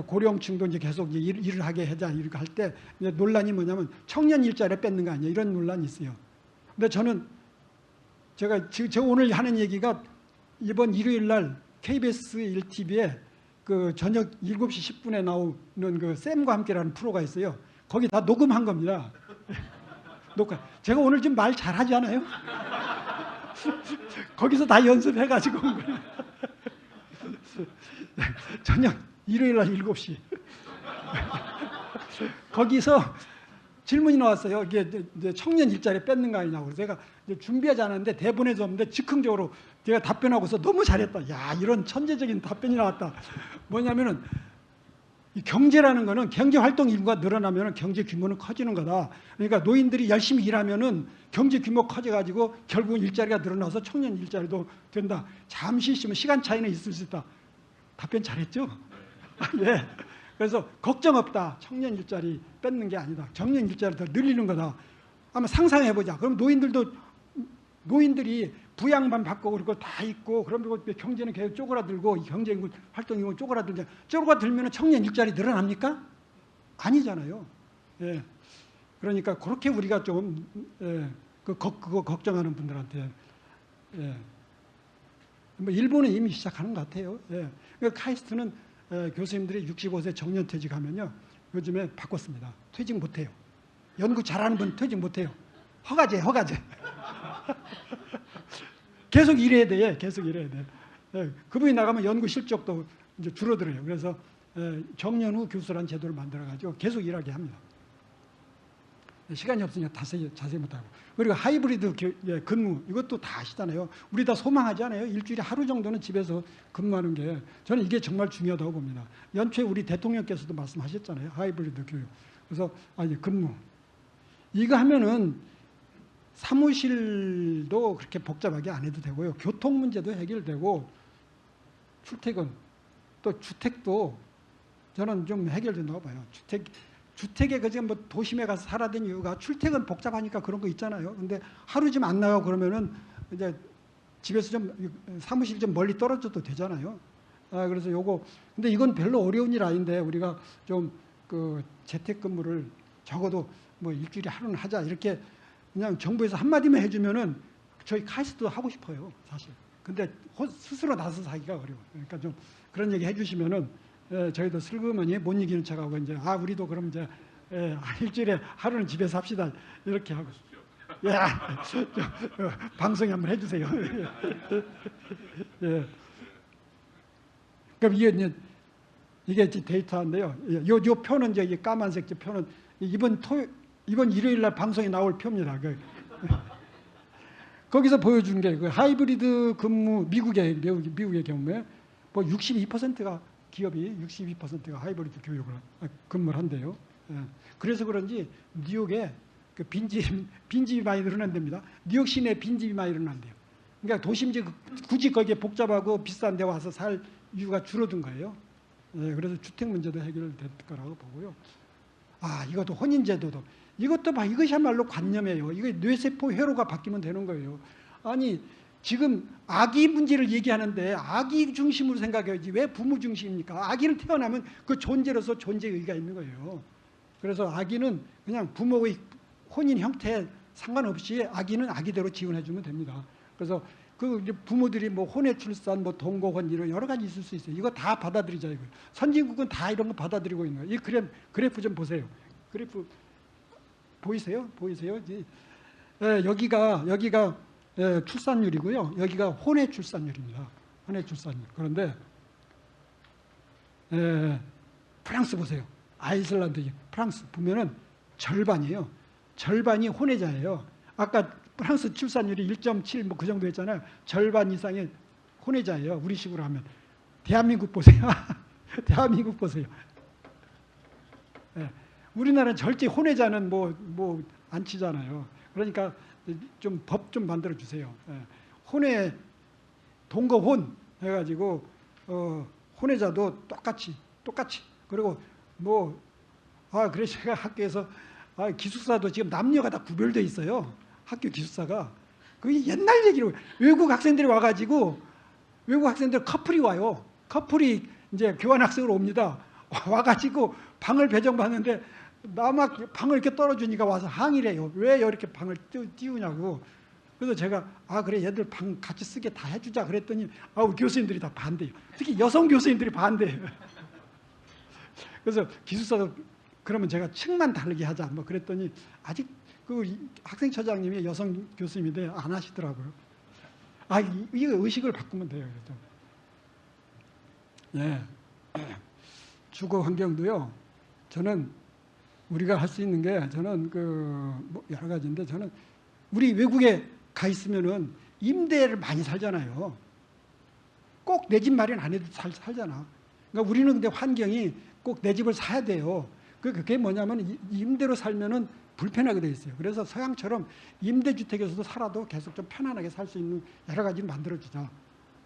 고령층도 이제 계속 일을 하게 하자 이렇게 할 때 논란이 뭐냐면 청년 일자리를 뺏는 거 아니에요. 이런 논란이 있어요. 근데 제가 오늘 하는 얘기가 이번 일요일 날 KBS 1TV에 그 저녁 7시 10분에 나오는 그 쌤과 함께라는 프로가 있어요. 거기 다 녹음한 겁니다. 녹화. 제가 오늘 좀 말 잘하지 않아요? 거기서 다 연습해가지고 온 거예요. 저녁 일요일 날 7시. 거기서 질문이 나왔어요. 이게 이제 청년 일자리 뺏는 거 아니냐고. 제가 준비하지 않았는데 대본에 줬는데 즉흥적으로 제가 답변하고서 너무 잘했다. 야, 이런 천재적인 답변이 나왔다. 뭐냐면은 이 경제라는 거는 경제 활동 인구가 늘어나면은 경제 규모는 커지는 거다. 그러니까 노인들이 열심히 일하면은 경제 규모 커져가지고 결국은 일자리가 늘어나서 청년 일자리도 된다. 잠시 있으면 시간 차이는 있을 수 있다. 답변 잘했죠? 예. 그래서 걱정 없다. 청년 일자리 뺏는 게 아니다. 청년 일자리 더 늘리는 거다. 한번 상상해보자. 그럼 노인들도 노인들이 부양만 받고 그리고 다 있고 그러면 경제는 계속 쪼그라들고 경제 활동이 쪼그라들면 청년 일자리 늘어납니까? 아니잖아요. 예. 그러니까 그렇게 우리가 좀 그거 걱정하는 분들한테 뭐 일본은 이미 시작하는 것 같아요. 예. 그러니까 카이스트는 교수님들이 65세 정년퇴직하면요 요즘에 바꿨습니다. 퇴직 못해요. 연구 잘하는 분 퇴직 못해요. 허가제. 계속 일해야 돼. 계속 일해야 돼. 예. 그분이 나가면 연구 실적도 이제 줄어들어요. 그래서 정년 후 교수라는 제도를 만들어가지고 계속 일하게 합니다. 시간이 없으니까 자세히 못하고. 그리고 하이브리드 근무 이것도 다 아시잖아요. 우리 다 소망하지 않아요? 일주일에 하루 정도는 집에서 근무하는 게 저는 이게 정말 중요하다고 봅니다. 연초에 우리 대통령께서도 말씀하셨잖아요. 하이브리드 교육. 그래서 근무 이거 하면은 사무실도 그렇게 복잡하게 안 해도 되고요. 교통 문제도 해결되고 출퇴근 또 주택도 저는 좀 해결된다고 봐요. 주택에 그저 뭐 도심에 가서 살아야 되는 이유가 출퇴근 복잡하니까 그런 거 있잖아요. 근데 하루 좀 안 나가고 그러면은 이제 집에서 좀 사무실 좀 멀리 떨어져도 되잖아요. 그래서 요거 근데 이건 별로 어려운 일 아닌데 우리가 좀 그 재택근무를 적어도 뭐 일주일에 하루는 하자 이렇게 그냥 정부에서 한마디만 해주면은 저희 카이스트도 하고 싶어요, 사실. 근데 스스로 나서서 하기가 어려워요. 그러니까 좀 그런 얘기 해주시면은 저희도 슬그머니 못 이기는 척하고 이제 우리도 그럼 이제 일주일에 하루는 집에서 합시다 이렇게 하고 방송에 한번 해주세요. 예. 그럼 이게 데이터인데요. 요 표는 이제 이 까만색 표는 이번 일요일 날 방송에 나올 표입니다. 거기서 보여준 게 그 하이브리드 근무 미국의 경우에 뭐 62%가 기업이 62%가 하이브리드 근무를 한대요. 그래서 그런지 뉴욕에 그 빈집이 많이 늘어난답니다. 뉴욕 시내 빈집이 많이 늘어난대요. 그러니까 도심지 굳이 거기에 복잡하고 비싼 데 와서 살 이유가 줄어든 거예요. 그래서 주택 문제도 해결될 거라고 보고요. 이것도 혼인제도도 이것도 이것이야말로 관념이에요. 이거 뇌세포 회로가 바뀌면 되는 거예요. 아니 지금 아기 문제를 얘기하는데 아기 중심으로 생각해야지 왜 부모 중심입니까? 아기는 태어나면 그 존재로서 존재 의의가 있는 거예요. 그래서 아기는 그냥 부모의 혼인 형태에 상관없이 아기는 아기대로 지원해주면 됩니다. 그래서 그 부모들이 뭐 혼외 출산, 뭐 동거혼 이런 여러 가지 있을 수 있어요. 이거 다 받아들이자 이거예요. 선진국은 다 이런 거 받아들이고 있는 거예요. 이 그래프 좀 보세요. 그래프 보이세요? 여기가 출산율이고요. 여기가 혼외 출산율입니다. 혼외 출산율. 그런데 프랑스 보세요. 아이슬란드, 프랑스 보면은 절반이에요. 절반이 혼외자예요. 아까 프랑스 출산율이 1.7 뭐 그 정도 했잖아요. 절반 이상의 혼외자예요. 우리 식으로 하면. 대한민국 보세요. 대한민국 보세요. 우리나라는 절대 혼외자는 뭐 안 치잖아요. 그러니까 좀 법 좀 만들어 주세요. 혼외 동거혼 해가지고 혼외자도 똑같이 그리고 그래서 제가 학교에서 기숙사도 지금 남녀가 다 구별돼 있어요. 학교 기숙사가 그게 옛날 얘기로 외국 학생들이 와가지고 외국 학생들 커플이 와요. 커플이 이제 교환학생으로 옵니다. 와가지고 방을 배정받는데 남학 방을 이렇게 떨어주니까 와서 항의를 해요. 왜 이렇게 방을 띄우냐고. 그래서 제가 그래 얘들 방 같이 쓰게 다 해주자 그랬더니 교수님들이 다 반대해요. 특히 여성 교수님들이 반대해요. 그래서 기숙사도 그러면 제가 층만 다르게 하자 뭐 그랬더니 아직 그 학생처장님이 여성 교수님인데 안 하시더라고요. 이거 의식을 바꾸면 돼요. 예. 주거 환경도요. 저는 우리가 할 수 있는 게 저는 뭐 여러 가지인데 저는 우리 외국에 가 있으면은 임대를 많이 살잖아요. 꼭 내 집 마련 안 해도 살잖아. 그러니까 우리는 근데 환경이 꼭 내 집을 사야 돼요. 그게 뭐냐면 임대로 살면은 불편하게 돼 있어요. 그래서 서양처럼 임대주택에서도 살아도 계속 좀 편안하게 살 수 있는 여러 가지를 만들어주자.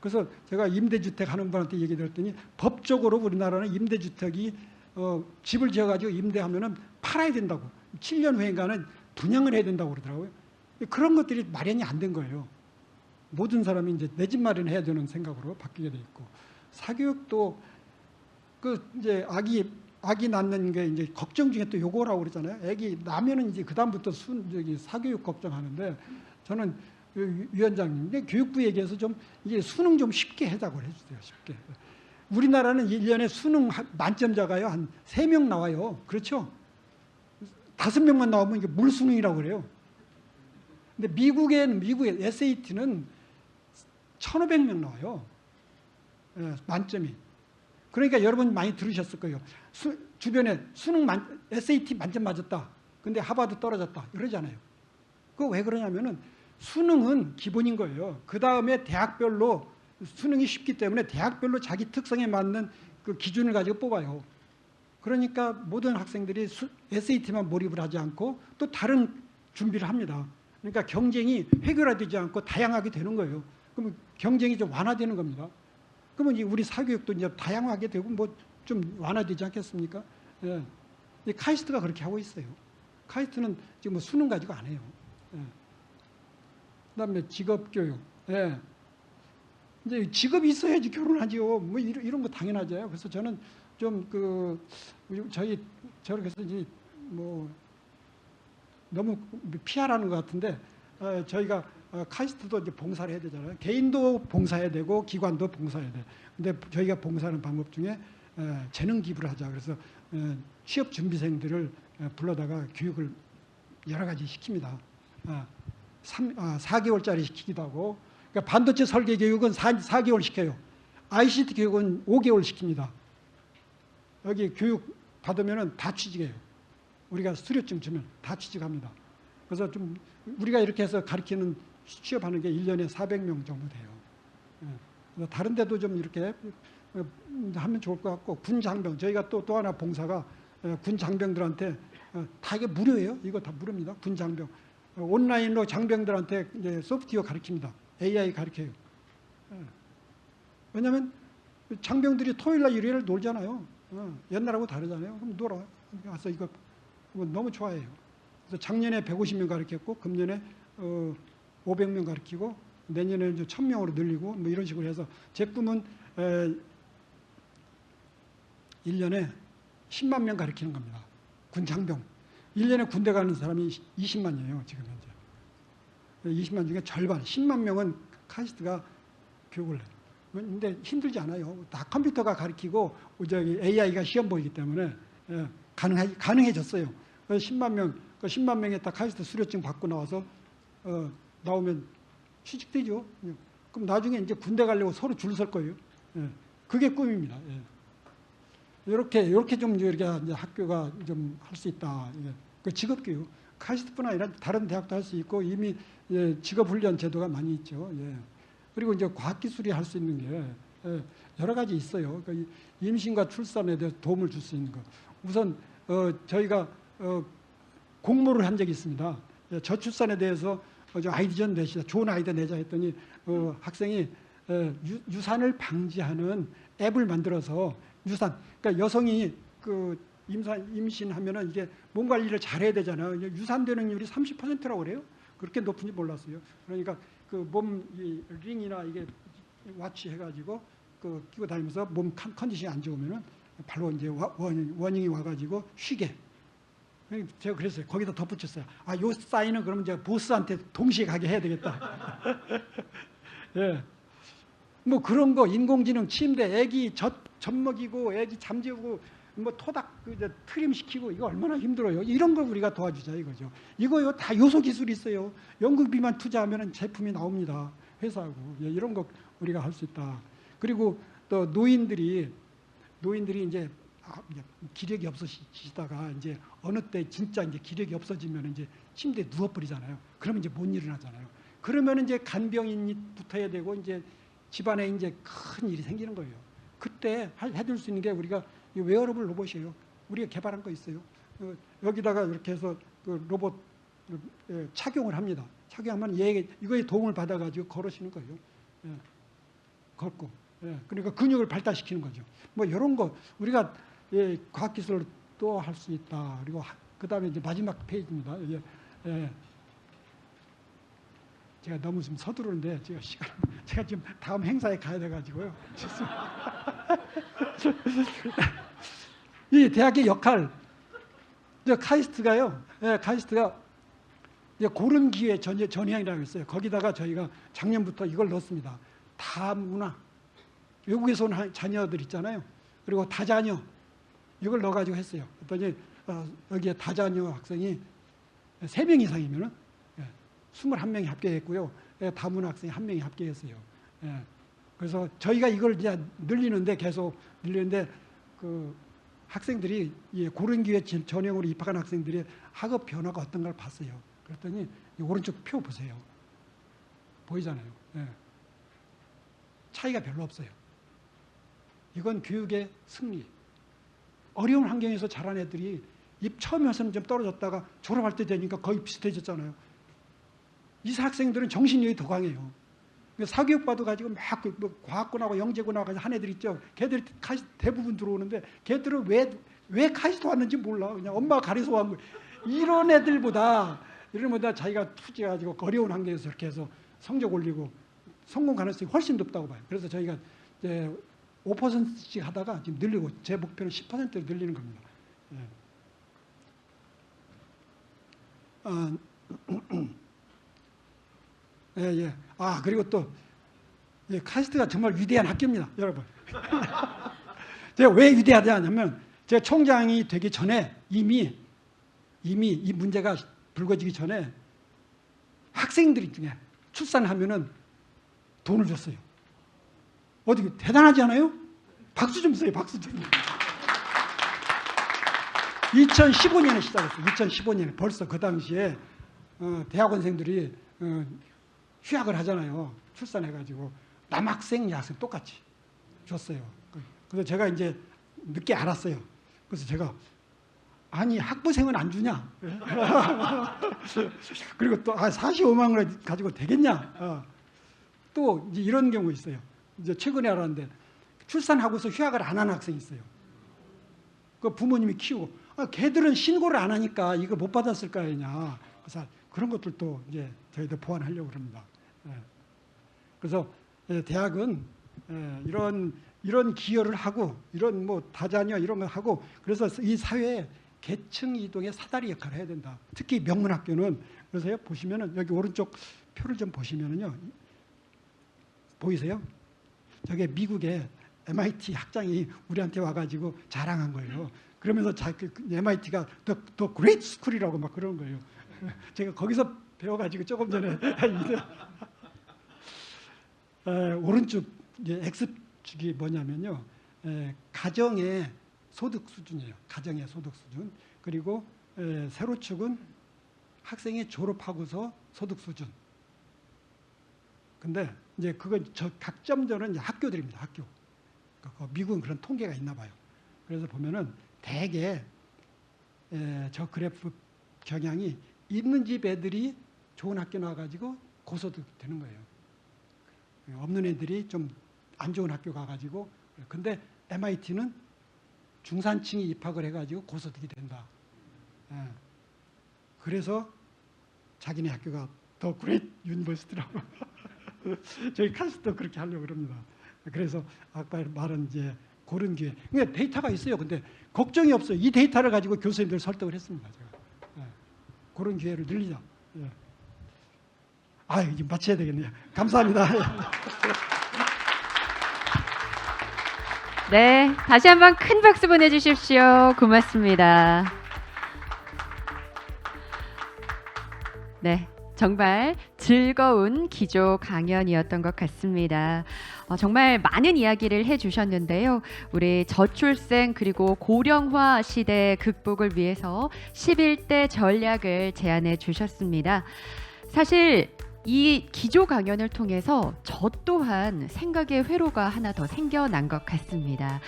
그래서 제가 임대주택 하는 분한테 얘기 들었더니 법적으로 우리나라는 임대주택이 집을 지어가지고 임대하면은 팔아야 된다고. 7년 후인가는 분양을 해야 된다고 그러더라고요. 그런 것들이 마련이 안 된 거예요. 모든 사람이 이제 내 집 마련해야 되는 생각으로 바뀌게 돼 있고, 사교육도 그 이제 아기 낳는 게 이제 걱정 중에 또 요거라고 그러잖아요. 아기 나면은 이제 그 다음부터 사교육 걱정하는데, 저는 위원장님, 교육부 얘기해서 좀 이게 수능 좀 쉽게 해자고 해주세요. 쉽게. 우리나라는 1년에 수능 만점자가요 한 3명 나와요. 그렇죠? 5명만 나오면 이게 물수능이라고 그래요. 근데 미국의 SAT는 1,500명 나와요. 예, 만점이. 그러니까 여러분 많이 들으셨을 거예요. 주변에 SAT 만점 맞았다. 근데 하버드 떨어졌다. 이러잖아요. 그거 왜 그러냐면은 수능은 기본인 거예요. 그 다음에 대학별로 수능이 쉽기 때문에 대학별로 자기 특성에 맞는 그 기준을 가지고 뽑아요. 그러니까 모든 학생들이 SAT만 몰입을 하지 않고 또 다른 준비를 합니다. 그러니까 경쟁이 획일화되지 않고 다양하게 되는 거예요. 그러면 경쟁이 좀 완화되는 겁니다. 그러면 이제 우리 사교육도 이제 다양하게 되고 뭐 좀 완화되지 않겠습니까? 예. 카이스트가 그렇게 하고 있어요. 카이스트는 지금 뭐 수능 가지고 안 해요. 예. 그다음에 직업교육. 예. 이제 직업이 있어야지 결혼하지요. 뭐 이런 거 당연하죠. 그래서 저는 좀 저렇게 해서 이제 뭐 너무 피하라는 것 같은데, 저희가 카이스트도 이제 봉사를 해야 되잖아요. 개인도 봉사해야 되고 기관도 봉사해야 돼. 근데 저희가 봉사하는 방법 중에 재능 기부를 하자. 그래서 취업 준비생들을 불러다가 교육을 여러 가지 시킵니다. 4개월짜리 시키기도 하고, 그러니까 반도체 설계 교육은 4개월 시켜요. ICT 교육은 5개월 시킵니다. 여기 교육 받으면은 다 취직해요. 우리가 수료증 주면 다 취직합니다. 그래서 좀 우리가 이렇게 해서 가르치는 취업하는 게 1년에 400명 정도 돼요. 그래서 다른 데도 좀 이렇게 하면 좋을 것 같고, 군 장병, 저희가 또 하나 봉사가 군 장병들한테 다 이게 무료예요. 이거 다 무료입니다. 군 장병. 온라인으로 장병들한테 이제 소프트웨어 가르칩니다. AI 가르쳐요. 왜냐하면 장병들이 토요일날 일요일 놀잖아요. 옛날하고 다르잖아요. 그럼 놀아. 와서 이거 너무 좋아해요. 그래서 작년에 150명 가르쳤고, 금년에 500명 가르치고, 내년에 이제 1000명으로 늘리고, 뭐 이런 식으로 해서 제 꿈은 1년에 10만 명 가르치는 겁니다. 군 장병. 1년에 군대 가는 사람이 20만이에요. 지금 현재. 20만 중에 절반, 10만 명은 카이스트가 교육을 해요. 근데 힘들지 않아요. 다 컴퓨터가 가르치고 저기 AI가 시험 보이기 때문에 가능해졌어요. 10만 명, 그 10만 명에 딱 카이스트 수료증 받고 나와서 나오면 취직되죠. 그럼 나중에 이제 군대 가려고 서로 줄 설 거예요. 그게 꿈입니다. 이렇게 좀 이렇게 이제 학교가 좀 할 수 있다. 그 직업교육, 카이스트뿐 아니라 다른 대학도 할 수 있고, 이미 직업훈련 제도가 많이 있죠. 그리고 이제 과학기술이 할 수 있는 게 여러 가지 있어요. 그러니까 임신과 출산에 대해서 도움을 줄 수 있는 거. 우선 저희가 공모를 한 적이 있습니다. 저출산에 대해서 아이디 좀 내시다, 좋은 아이디어 내자 했더니 학생이 유산을 방지하는 앱을 만들어서 그러니까 여성이 임신하면은 이게 몸 관리를 잘해야 되잖아요. 유산되는 율이 30%라고 그래요. 그렇게 높은지 몰랐어요. 그러니까 그 몸 링이나 이게 와치 해가지고 끼고 다니면서 몸 컨디션이 안 좋으면은 바로 이제 워닝이 와가지고 쉬게. 제가 그랬어요. 거기다 덧붙였어요. 요 사인은 그러면 제가 보스한테 동시에 가게 해야 되겠다. 예. 뭐 그런 거, 인공지능 침대, 애기 젖 먹이고, 애기 잠재우고, 뭐 토닥 트림 시키고, 이거 얼마나 힘들어요. 이런 거 우리가 도와주자 이거죠. 이거 다 요소 기술이 있어요. 연구비만 투자하면 제품이 나옵니다. 회사하고. 이런 거 우리가 할 수 있다. 그리고 또 노인들이 이제 기력이 없어지다가 이제 어느 때 진짜 이제 기력이 없어지면 이제 침대에 누워버리잖아요. 그러면 이제 못 일어나잖아요. 그러면 이제 간병인이 붙어야 되고, 이제 집안에 이제 큰 일이 생기는 거예요. 그때 해줄 수 있는 게 우리가 이 웨어러블 로봇이에요. 우리가 개발한 거 있어요. 여기다가 이렇게 해서 그 로봇 착용을 합니다. 착용하면 이거에 도움을 받아가지고 걸으시는 거예요. 걷고. 그러니까 근육을 발달시키는 거죠. 뭐 이런 거 우리가 과학기술을 또 할 수 있다. 그리고 그 다음에 이제 마지막 페이지입니다. 제가 너무 좀 서두르는데 제가 지금 다음 행사에 가야 돼가지고요. 이 대학의 역할, 카이스트가요. 카이스트가 이제 고른 기회 전형이라고 했어요. 거기다가 저희가 작년부터 이걸 넣었습니다. 다문화, 외국에서 온 자녀들 있잖아요. 그리고 다자녀, 이걸 넣어가지고 했어요. 그랬더니 여기에 다자녀 학생이 3명 이상이면은 21명이 합격했고요. 다문화 학생이 1명이 합격했어요. 그래서 저희가 이걸 이제 계속 늘리는데 그 학생들이 고른 기회 전형으로 입학한 학생들의 학업 변화가 어떤 걸 봤어요. 그랬더니 이 오른쪽 표 보세요. 보이잖아요. 차이가 별로 없어요. 이건 교육의 승리. 어려운 환경에서 자란 애들이 처음에서는 좀 떨어졌다가 졸업할 때 되니까 거의 비슷해졌잖아요. 이 학생들은 정신력이 더 강해요. 사교육과도 가지고 막 과학군하고 영재군하고 가지고 한 애들 있죠. 걔들이 대부분 들어오는데 걔들은 왜 카이스트 왔는지 몰라. 그냥 엄마가 가려서 왔는 거예요. 이런 애들보다 자기가 투지해가지고 어려운 환경에서 이렇게 해서 성적 올리고 성공 가능성이 훨씬 높다고 봐요. 그래서 저희가 이제 5%씩 하다가 지금 늘리고 제 목표는 10%로 늘리는 겁니다. 예. 그리고 또 카이스트가 정말 위대한 학교입니다, 여러분. 제가 왜 위대하냐면 제가 총장이 되기 전에 이미 이 문제가 불거지기 전에 학생들이 중에 출산하면은 돈을 줬어요. 어떻게 대단하지 않아요? 박수 좀 써요, 박수 좀. 2015년에 시작했어요. 2015년에 벌써 그 당시에 대학원생들이 휴학을 하잖아요. 출산해가지고 남학생, 여학생 똑같이 줬어요. 그래서 제가 이제 늦게 알았어요. 그래서 제가 아니 학부생은 안 주냐? 그리고 또 45만 원을 가지고 되겠냐? 또 이제 이런 경우 있어요. 이제 최근에 알았는데 출산하고서 휴학을 안 하는 학생이 있어요. 그 부모님이 키우고 걔들은 신고를 안 하니까 이거 못 받았을 거 아니냐. 그래서 그런 것들도 이제 저희도 보완하려고 합니다. 그래서 대학은 이런 기여를 하고 이런 뭐 다자녀 이런 거 하고 그래서 이 사회에 계층 이동의 사다리 역할을 해야 된다. 특히 명문학교는 그래서요 보시면은 여기 오른쪽 표를 좀 보시면은요 보이세요? 저게 미국의 MIT 학장이 우리한테 와가지고 자랑한 거예요. 그러면서 MIT가 더 그레이트 스쿨이라고 막 그런 거예요. 제가 거기서 배워가지고 조금 전에 오른쪽 X축이 뭐냐면요, 가정의 소득 수준이에요. 가정의 소득 수준. 그리고 세로축은 학생이 졸업하고서 소득 수준. 근데 이제 그건 각점들은 학교들입니다. 학교. 미국은 그런 통계가 있나 봐요. 그래서 보면은 대개 저 그래프 경향이 있는 집 애들이 좋은 학교 나와가지고 고소득 되는 거예요. 없는 애들이 좀 안 좋은 학교 가가지고 근데 MIT는 중산층이 입학을 해가지고 고소득이 된다. 그래서 자기네 학교가 더 그레이트 유니버시티라고 저희 카이스트도 그렇게 하려고 합니다. 그래서 아까 말한 이제 고른 기회. 그러니까 데이터가 있어요. 근데 걱정이 없어요. 이 데이터를 가지고 교수님들 설득을 했습니다. 제가. 고른 기회를 늘리자. 이제 마쳐야 되겠네요. 감사합니다. 네, 다시 한번 큰 박수 보내주십시오. 고맙습니다. 네, 정말 즐거운 기조 강연이었던 것 같습니다. 정말 많은 이야기를 해주셨는데요. 우리 저출생 그리고 고령화 시대 극복을 위해서 11대 전략을 제안해 주셨습니다. 사실 이 기조 강연을 통해서 저 또한 생각의 회로가 하나 더 생겨난 것 같습니다.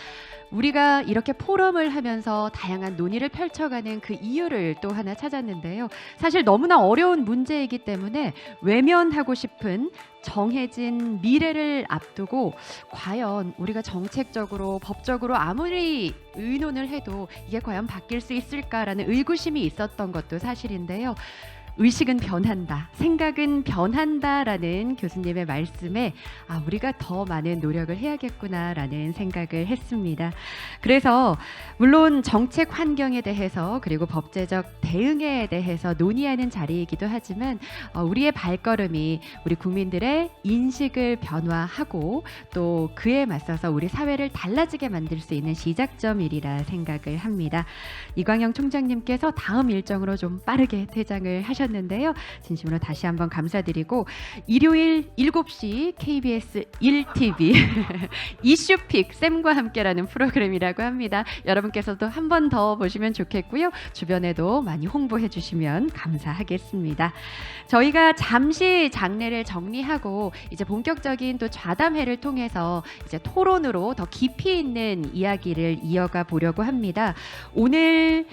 우리가 이렇게 포럼을 하면서 다양한 논의를 펼쳐가는 그 이유를 또 하나 찾았는데요. 사실 너무나 어려운 문제이기 때문에 외면하고 싶은 정해진 미래를 앞두고 과연 우리가 정책적으로 법적으로 아무리 의논을 해도 이게 과연 바뀔 수 있을까라는 의구심이 있었던 것도 사실인데요. 의식은 변한다, 생각은 변한다라는 교수님의 말씀에 우리가 더 많은 노력을 해야겠구나라는 생각을 했습니다. 그래서 물론 정책 환경에 대해서 그리고 법제적 대응에 대해서 논의하는 자리이기도 하지만 우리의 발걸음이 우리 국민들의 인식을 변화하고 또 그에 맞서서 우리 사회를 달라지게 만들 수 있는 시작점이리라 생각을 합니다. 이광영 총장님께서 다음 일정으로 좀 빠르게 퇴장을 하셨는데요. 진심으로 다시 한번 감사드리고 일요일 7시 KBS 1TV 이슈픽 쌤과 함께라는 프로그램이라고 합니다. 여러분께서도 한 번 더 보시면 좋겠고요. 주변에도 많이 홍보해 주시면 감사하겠습니다. 저희가 잠시 장례를 정리하고 이제 본격적인 또 좌담회를 통해서 이제 토론으로 더 깊이 있는 이야기를 이어가 보려고 합니다. 오늘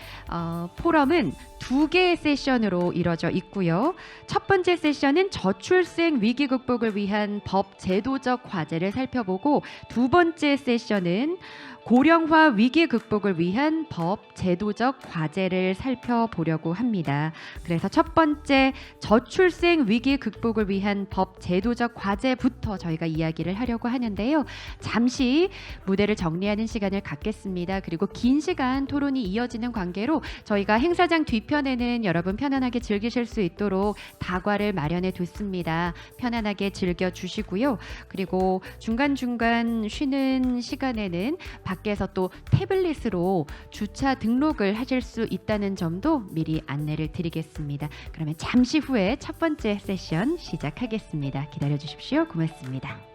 포럼은 2개의 세션으로 이루어져 있고요. 첫 번째 세션은 저출생 위기 극복을 위한 법 제도적 과제를 살펴보고 두 번째 세션은 고령화 위기 극복을 위한 법 제도적 과제를 살펴보려고 합니다. 그래서 첫 번째 저출생 위기 극복을 위한 법 제도적 과제부터 저희가 이야기를 하려고 하는데요. 잠시 무대를 정리하는 시간을 갖겠습니다. 그리고 긴 시간 토론이 이어지는 관계로 저희가 행사장 뒤편에는 여러분 편안하게 즐기실 수 있도록 다과를 마련해 뒀습니다. 편안하게 즐겨주시고요. 그리고 중간중간 쉬는 시간에는 밖에서 또 태블릿으로 주차 등록을 하실 수 있다는 점도 미리 안내를 드리겠습니다. 그러면 잠시 후에 첫 번째 세션 시작하겠습니다. 기다려 주십시오. 고맙습니다.